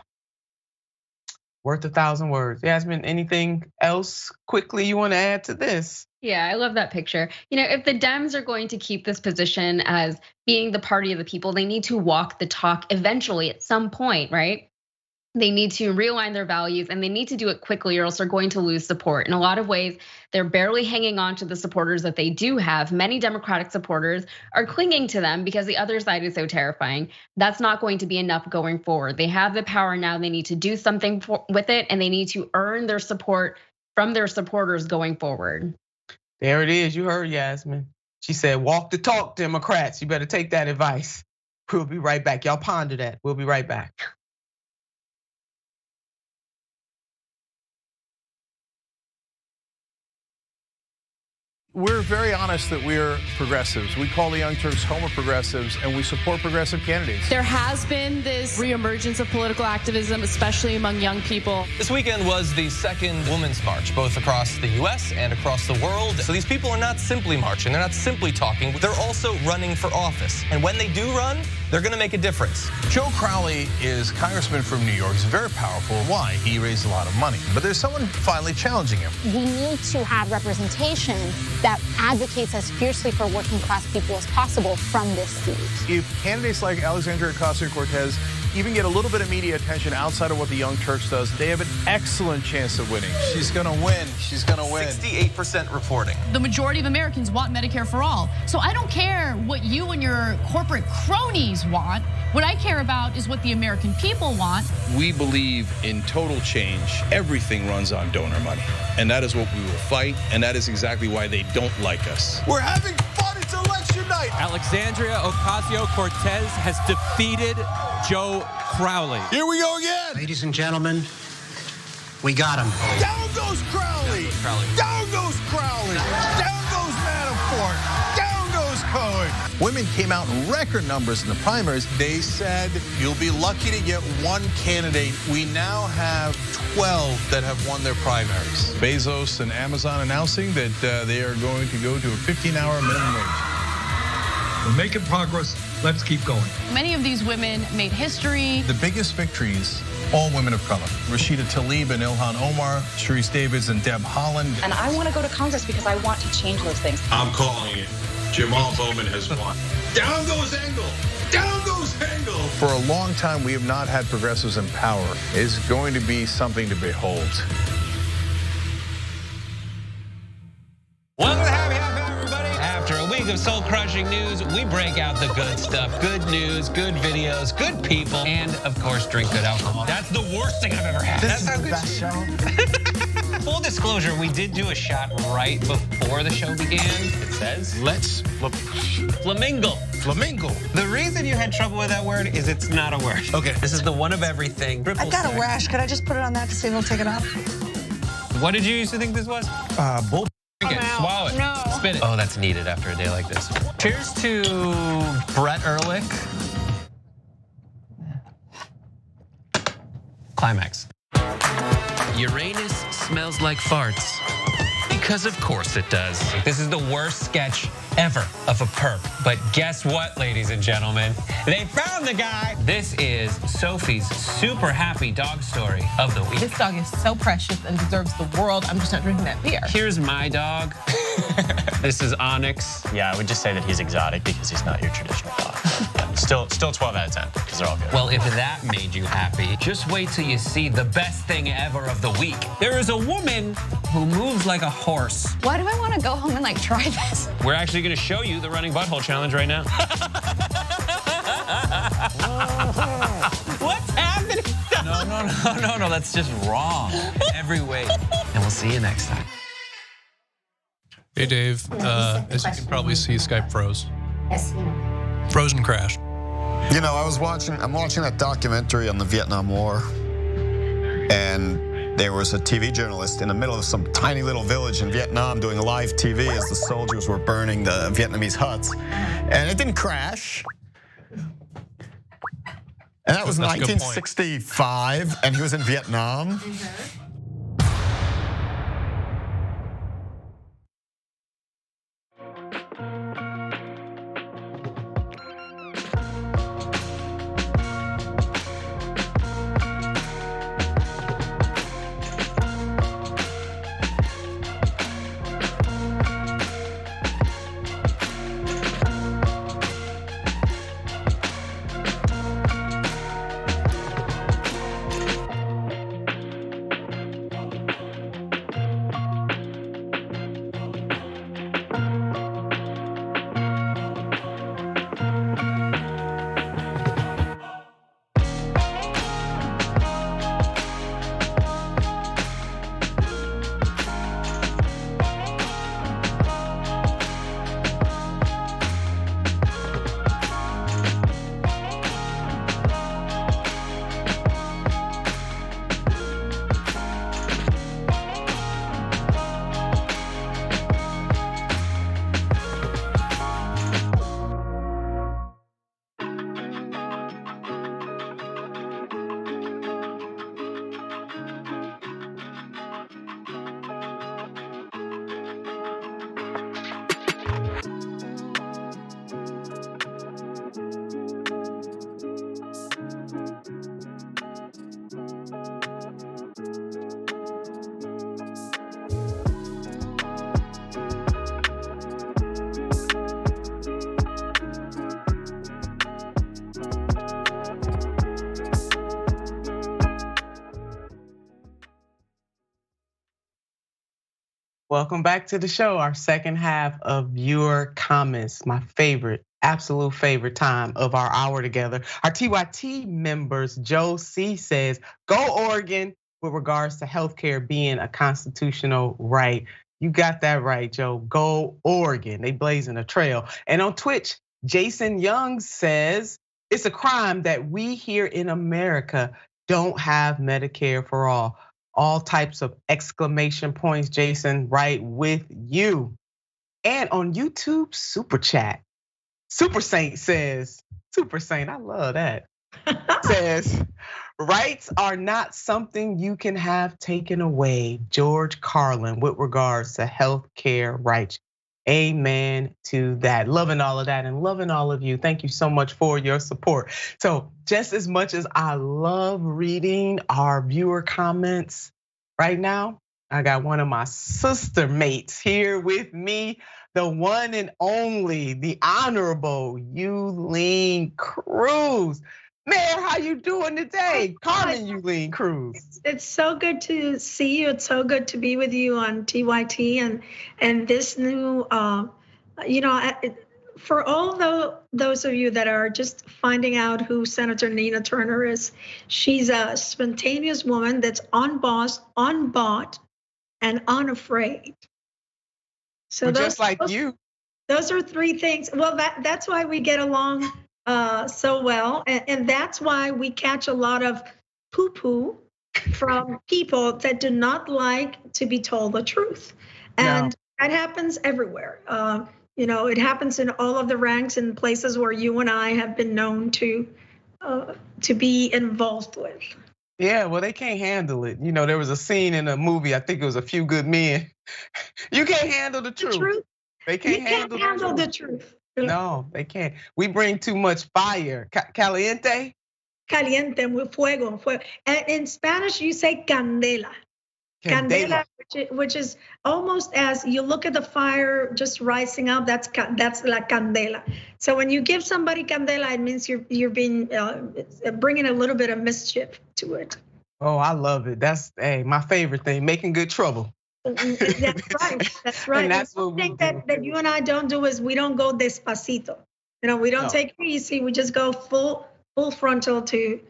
Worth 1,000 words. Yasmin, anything else quickly you want to add to this? Yeah, I love that picture. You know, if the Dems are going to keep this position as being the party of the people, they need to walk the talk eventually at some point, right? They need to realign their values, and they need to do it quickly, or else they're going to lose support. In a lot of ways, they're barely hanging on to the supporters that they do have. Many Democratic supporters are clinging to them because the other side is so terrifying. That's not going to be enough going forward. They have the power now. They need to do something with it, and they need to earn their support from their supporters going forward. There it is. You heard Yasmin. She said, walk the talk, Democrats. You better take that advice. We'll be right back. Y'all ponder that. We'll be right back. We're very honest that we're progressives. We call the Young Turks home of progressives, and we support progressive candidates. There has been this reemergence of political activism, especially among young people. This weekend was the second Women's March, both across the US and across the world. So these people are not simply marching, they're not simply talking, they're also running for office. And when they do run, they're gonna make a difference. Joe Crowley is congressman from New York. He's very powerful. Why? He raised a lot of money. But there's someone finally challenging him. We need to have representation that advocates as fiercely for working class people as possible from this seat. If candidates like Alexandria Ocasio-Cortez even get a little bit of media attention outside of what the Young Turks does, they have an excellent chance of winning. She's gonna win. She's gonna win. 68% reporting. The majority of Americans want Medicare for all. So I don't care what you and your corporate cronies want. What I care about is what the American people want. We believe in total change. Everything runs on donor money. And that is what we will fight. And that is exactly why they don't like us. We're having fun. It's election night. Alexandria Ocasio-Cortez has defeated Joe Crowley. Here we go again. Ladies and gentlemen, we got him. Down goes Crowley. Down goes Crowley. Down goes Manafort. Down goes Women came out in record numbers in the primaries. They said you'll be lucky to get one candidate. We now have 12 that have won their primaries. Bezos and Amazon announcing that they are going to go to a 15-hour minimum wage. We're making progress. Let's keep going. Many of these women made history. The biggest victories, all women of color. Rashida Tlaib and Ilhan Omar, Sharice Davids and Deb Haaland. And I want to go to Congress because I want to change those things. I'm calling it. Jamal Bowman has won. Down goes Engel. Down goes Engel. For a long time, we have not had progressives in power. It's going to be something to behold. Welcome to Happy Hour, everybody. After a week of soul-crushing news, we break out the good stuff. Good news, good videos, good people, and of course, drink good alcohol. That's the worst thing I've ever had. This is the best show. Full disclosure, we did do a shot right before the show began. It says, Let's flamingo. Flamingo. The reason you had trouble with that word is it's not a word. Okay. This is the one of everything. I've got a rash. Could I just put it on that to see if it'll take it off? What did you used to think this was? Bull. Drink it, swallow it, No. spit it. Oh, that's needed after a day like this. Cheers to Brett Ehrlich. Climax. Uranus smells like farts. Because of course it does. This is the worst sketch ever of a perp. But guess what, ladies and gentlemen? They found the guy. This is Sophie's super happy dog story of the week. This dog is so precious and deserves the world. I'm just not drinking that beer. Here's my dog. This is Onyx. Yeah, I would just say that he's exotic because he's not your traditional dog. Still 12 out of 10 because they're all good. Well, if that made you happy, just wait till you see the best thing ever of the week. There is a woman who moves like a horse. Why do I want to go home and like try this? We're actually going to show you the running butthole challenge right now. What's happening? No, that's just wrong. Every way. And we'll see you next time. Hey, Dave. As you can probably see, Skype froze. Yes. Frozen crashed. You know, I'm watching that documentary on the Vietnam War, and there was a TV journalist in the middle of some tiny little village in Vietnam doing live TV as the soldiers were burning the Vietnamese huts, and it didn't crash. And that was 1965, and he was in Vietnam. Welcome back to the show, our second half of viewer comments, my favorite, absolute favorite time of our hour together. Our TYT members, Joe C says, go Oregon with regards to healthcare being a constitutional right. You got that right, Joe, go Oregon. They blazing a trail. And on Twitch, Jason Young says, it's a crime that we here in America don't have Medicare for all. All types of exclamation points, Jason, right with you. And on YouTube, Super Chat, Super Saint says, Super Saint, I love that. Says, rights are not something you can have taken away. George Carlin with regards to health care rights. Amen to that. Loving all of that and loving all of you. Thank you so much for your support. So just as much as I love reading our viewer comments right now, I got one of my sister mates here with me, the one and only, the Honorable Yulin Cruz. Mayor, how you doing today? Carmen Yulín, Cruz. It's so good to see you. It's so good to be with you on TYT and this new, for all those of you that are just finding out who Senator Nina Turner is, she's a spontaneous woman that's unbossed, unbought, and unafraid. So just like you. Those are three things. Well, that's why we get along so well, and that's why we catch a lot of poo-poo from people that do not like to be told the truth, and that happens everywhere. It happens in all of the ranks and places where you and I have been known to be involved with. Yeah, well, they can't handle it. There was a scene in a movie, I think it was A Few Good Men. You can't handle the truth. They can't handle the truth. No, they can't. We bring too much fire. Caliente? Caliente, fuego. And in Spanish, you say candela. Candela, which is almost as you look at the fire just rising up. That's la candela. So when you give somebody candela, it means you're being bringing a little bit of mischief to it. Oh, I love it. That's my favorite thing, making good trouble. That's right. That's right. And that's what we do. That you and I don't do is we don't go despacito. We don't take it easy. We just go full frontal to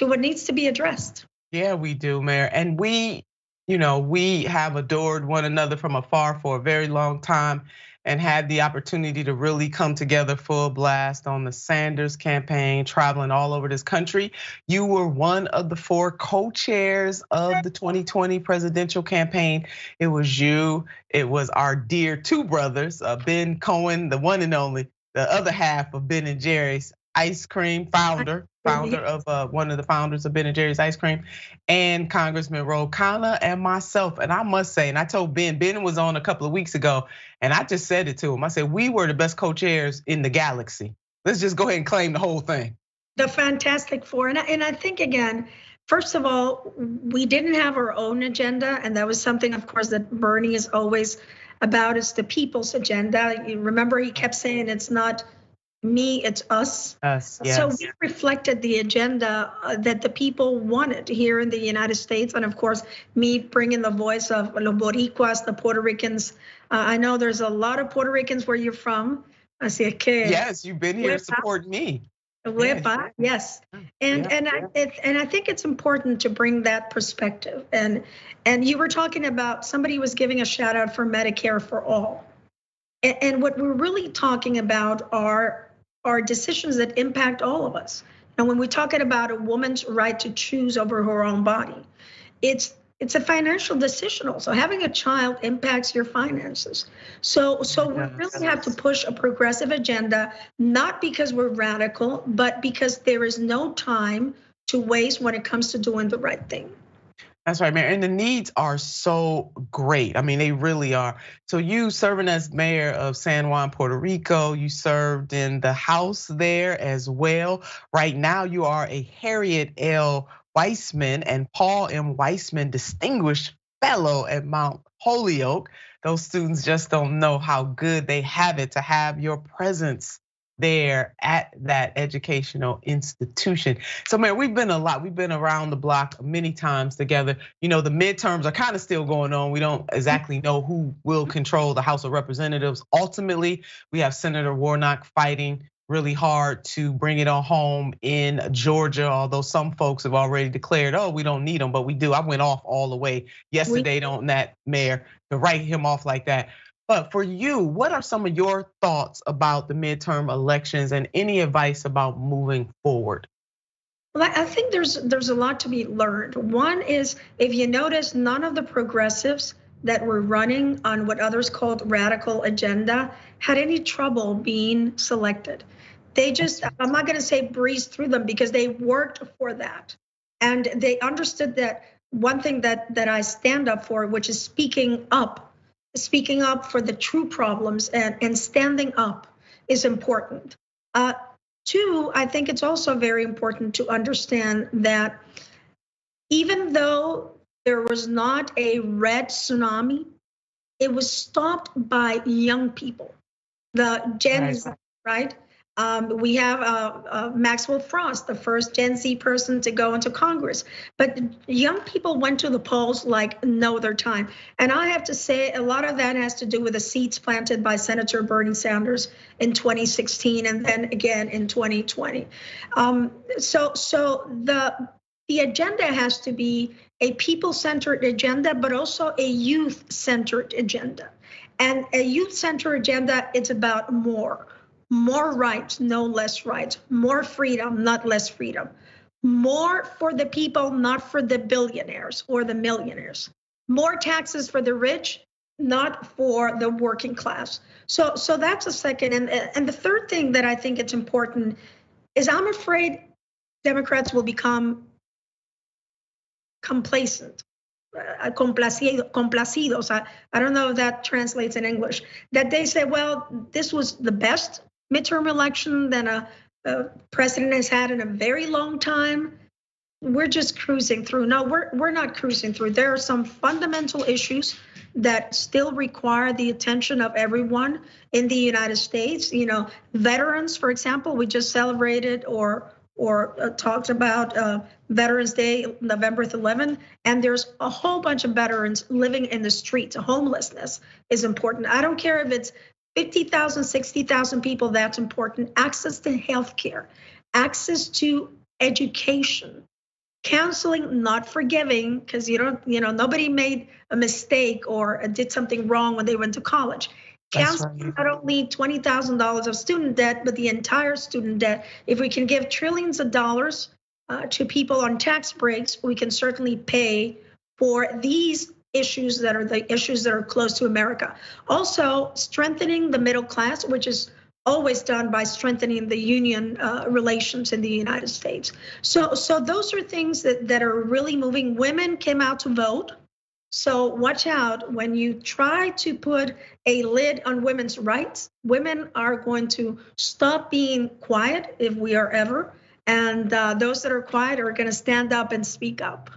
what needs to be addressed. Yeah, we do, Mayor. And we have adored one another from afar for a very long time and had the opportunity to really come together full blast on the Sanders campaign, traveling all over this country. You were one of the 4 co-chairs of the 2020 presidential campaign. It was you, it was our dear 2 brothers, Ben Cohen, the one and only, the other half of Ben and Jerry's ice cream, founder of one of the founders of Ben and Jerry's ice cream, and Congressman Ro Khanna and myself. And I must say, and I told Ben was on a couple of weeks ago, and I just said it to him. I said, we were the best co-chairs in the galaxy. Let's just go ahead and claim the whole thing. The Fantastic Four, and I think again, first of all, we didn't have our own agenda, and that was something, of course, that Bernie is always about, is the people's agenda. You remember, he kept saying it's not me, it's us. Us, yes. So we reflected the agenda that the people wanted here in the United States. And of course, me bringing the voice of los Boricuas, the Puerto Ricans. I know there's a lot of Puerto Ricans where you're from. Así es que. Yes, you've been here supporting me. Yes. And I think it's important to bring that perspective. And you were talking about, somebody was giving a shout out for Medicare for all. And what we're really talking about are decisions that impact all of us. And when we're talking about a woman's right to choose over her own body, it's a financial decision also. Having a child impacts your finances. So we really have to push a progressive agenda, not because we're radical, but because there is no time to waste when it comes to doing the right thing. That's right, Mayor. And the needs are so great. I mean, they really are. So you serving as mayor of San Juan, Puerto Rico, you served in the House there as well. Right now, you are a Harriet L. Weissman and Paul M. Weissman Distinguished Fellow at Mount Holyoke. Those students just don't know how good they have it to have your presence there at that educational institution. So Mayor, we've been around the block many times together. The midterms are kind of still going on. We don't exactly know who will control the House of Representatives. Ultimately, we have Senator Warnock fighting really hard to bring it on home in Georgia, although some folks have already declared, oh, we don't need him, but we do. I went off all the way yesterday on that, Mayor, to write him off like that. But for you, what are some of your thoughts about the midterm elections and any advice about moving forward? Well, I think there's a lot to be learned. One is, if you notice, none of the progressives that were running on what others called radical agenda had any trouble being selected. They just, I'm not gonna say breezed through them because they worked for that. And they understood that one thing that I stand up for, which is speaking up for the true problems and standing up is important. Two, I think it's also very important to understand that even though there was not a red tsunami, it was stopped by young people, the Gen Z, right? We have Maxwell Frost, the first Gen Z person to go into Congress. But young people went to the polls like no other time. And I have to say, a lot of that has to do with the seeds planted by Senator Bernie Sanders in 2016 and then again in 2020. So the agenda has to be a people-centered agenda, but also a youth-centered agenda. And a youth-centered agenda, it's about more rights, no less rights, more freedom, not less freedom, more for the people, not for the billionaires or the millionaires, more taxes for the rich, not for the working class. So that's a second. And the third thing that I think it's important is I'm afraid Democrats will become complacent. Complacidos. I don't know if that translates in English. That they say, well, this was the best midterm election that a president has had in a very long time. We're just cruising through. No, we're not cruising through. There are some fundamental issues that still require the attention of everyone in the United States. You know, veterans, for example, we just celebrated or talked about Veterans Day, November 11th, and there's a whole bunch of veterans living in the streets. Homelessness is important. I don't care if it's 50,000, 60,000 people, that's important. Access to healthcare, access to education, counseling, not forgiving, because nobody made a mistake or did something wrong when they went to college. Counseling not only $20,000 of student debt, but the entire student debt. If we can give trillions of dollars to people on tax breaks, we can certainly pay for these issues that are the issues that are close to America. Also, strengthening the middle class, which is always done by strengthening the union relations in the United States. So those are things that are really moving. Women came out to vote. So watch out when you try to put a lid on women's rights. Women are going to stop being quiet if we are ever. And those that are quiet are going to stand up and speak up.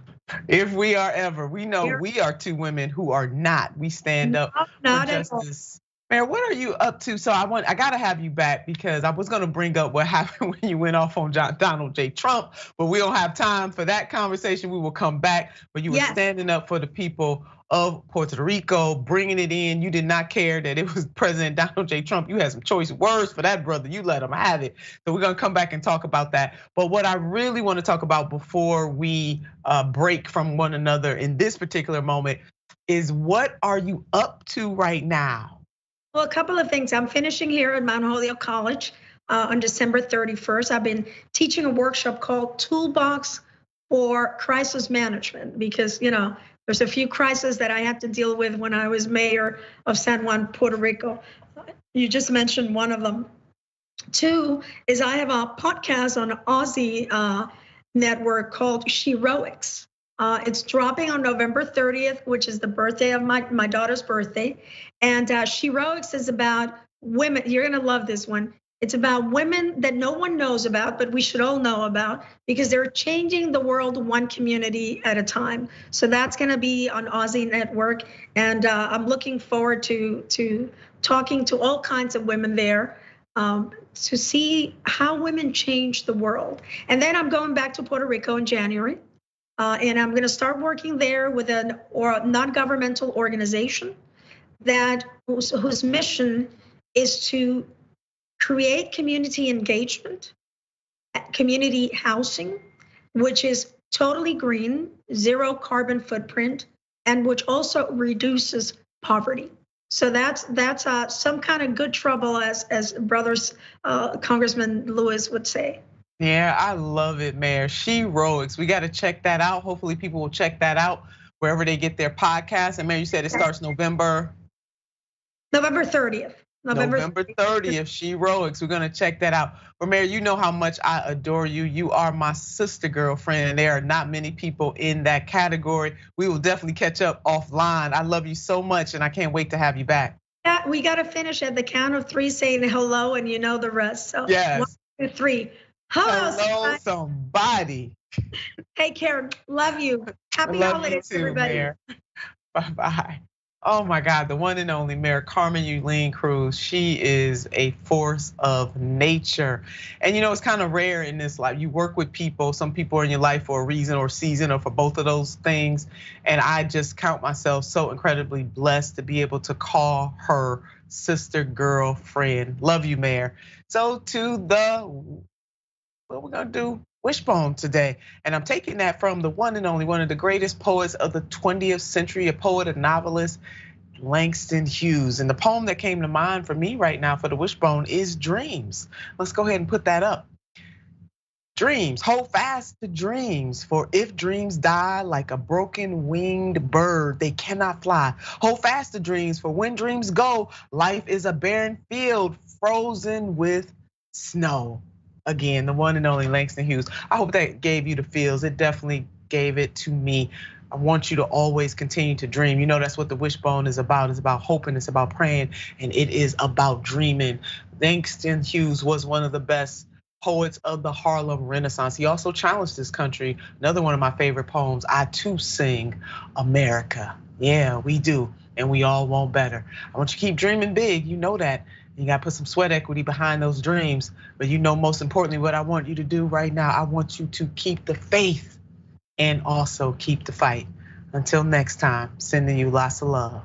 If we are ever, we know we are two women who are not. We stand up for justice. Mayor, what are you up to? So I gotta have you back because I was gonna bring up what happened when you went off on Donald J. Trump, but we don't have time for that conversation. We will come back. But you were standing up for the people of Puerto Rico, bringing it in. You did not care that it was President Donald J. Trump. You had some choice words for that, brother. You let him have it. So we're gonna come back and talk about that. But what I really want to talk about before we break from one another in this particular moment is what are you up to right now? Well, a couple of things. I'm finishing here at Mount Holyoke College on December 31st. I've been teaching a workshop called Toolbox for Crisis Management because, there's a few crises that I had to deal with when I was mayor of San Juan, Puerto Rico. You just mentioned one of them. Two is I have a podcast on Aussie network called Sheroics. It's dropping on November 30th, which is the birthday of my daughter's birthday. And Sheroics is about women. You're gonna love this one. It's about women that no one knows about, but we should all know about because they're changing the world one community at a time. So that's gonna be on Aussie Network. And I'm looking forward to talking to all kinds of women there to see how women change the world. And then I'm going back to Puerto Rico in January. And I'm gonna start working there with a non-governmental organization whose mission is to create community engagement, community housing, which is totally green, zero carbon footprint, and which also reduces poverty. So that's some kind of good trouble, as brothers, Congressman Lewis would say. Yeah, I love it, Mayor. Sheroics, we got to check that out. Hopefully people will check that out wherever they get their podcast. And Mayor, you said it starts November 30th. November 30th, Sheroics. We're gonna check that out. But Mayor, you know how much I adore you. You are my sister girlfriend, and there are not many people in that category. We will definitely catch up offline. I love you so much, and I can't wait to have you back. Yeah, we gotta finish at the count of 3 saying hello, and you know the rest. So yes. 1, 2, 3. Hello, somebody. Take care. Love you. Happy holidays, everybody. Mayor. Bye-bye. Oh my God, the one and only Mayor Carmen Yulín Cruz. She is a force of nature. And you know, it's kind of rare in this life. You work with people, some people are in your life for a reason or season or for both of those things. And I just count myself so incredibly blessed to be able to call her sister girlfriend. Love you, Mayor. So to what we're gonna do, Wishbone today. And I'm taking that from the one and only, one of the greatest poets of the 20th century, a poet, a novelist, Langston Hughes. And the poem that came to mind for me right now for the Wishbone is Dreams. Let's go ahead and put that up. Dreams, hold fast to dreams, for if dreams die like a broken winged bird, they cannot fly. Hold fast to dreams, for when dreams go, life is a barren field frozen with snow. Again, the one and only Langston Hughes. I hope that gave you the feels. It definitely gave it to me. I want you to always continue to dream. You know, that's what the Wishbone is about. It's about hoping, it's about praying, and it is about dreaming. Langston Hughes was one of the best poets of the Harlem Renaissance. He also challenged this country. Another one of my favorite poems, I too sing America. Yeah, we do, and we all want better. I want you to keep dreaming big, you know that. You gotta put some sweat equity behind those dreams. But you know, most importantly, what I want you to do right now, I want you to keep the faith and also keep the fight. Until next time, sending you lots of love.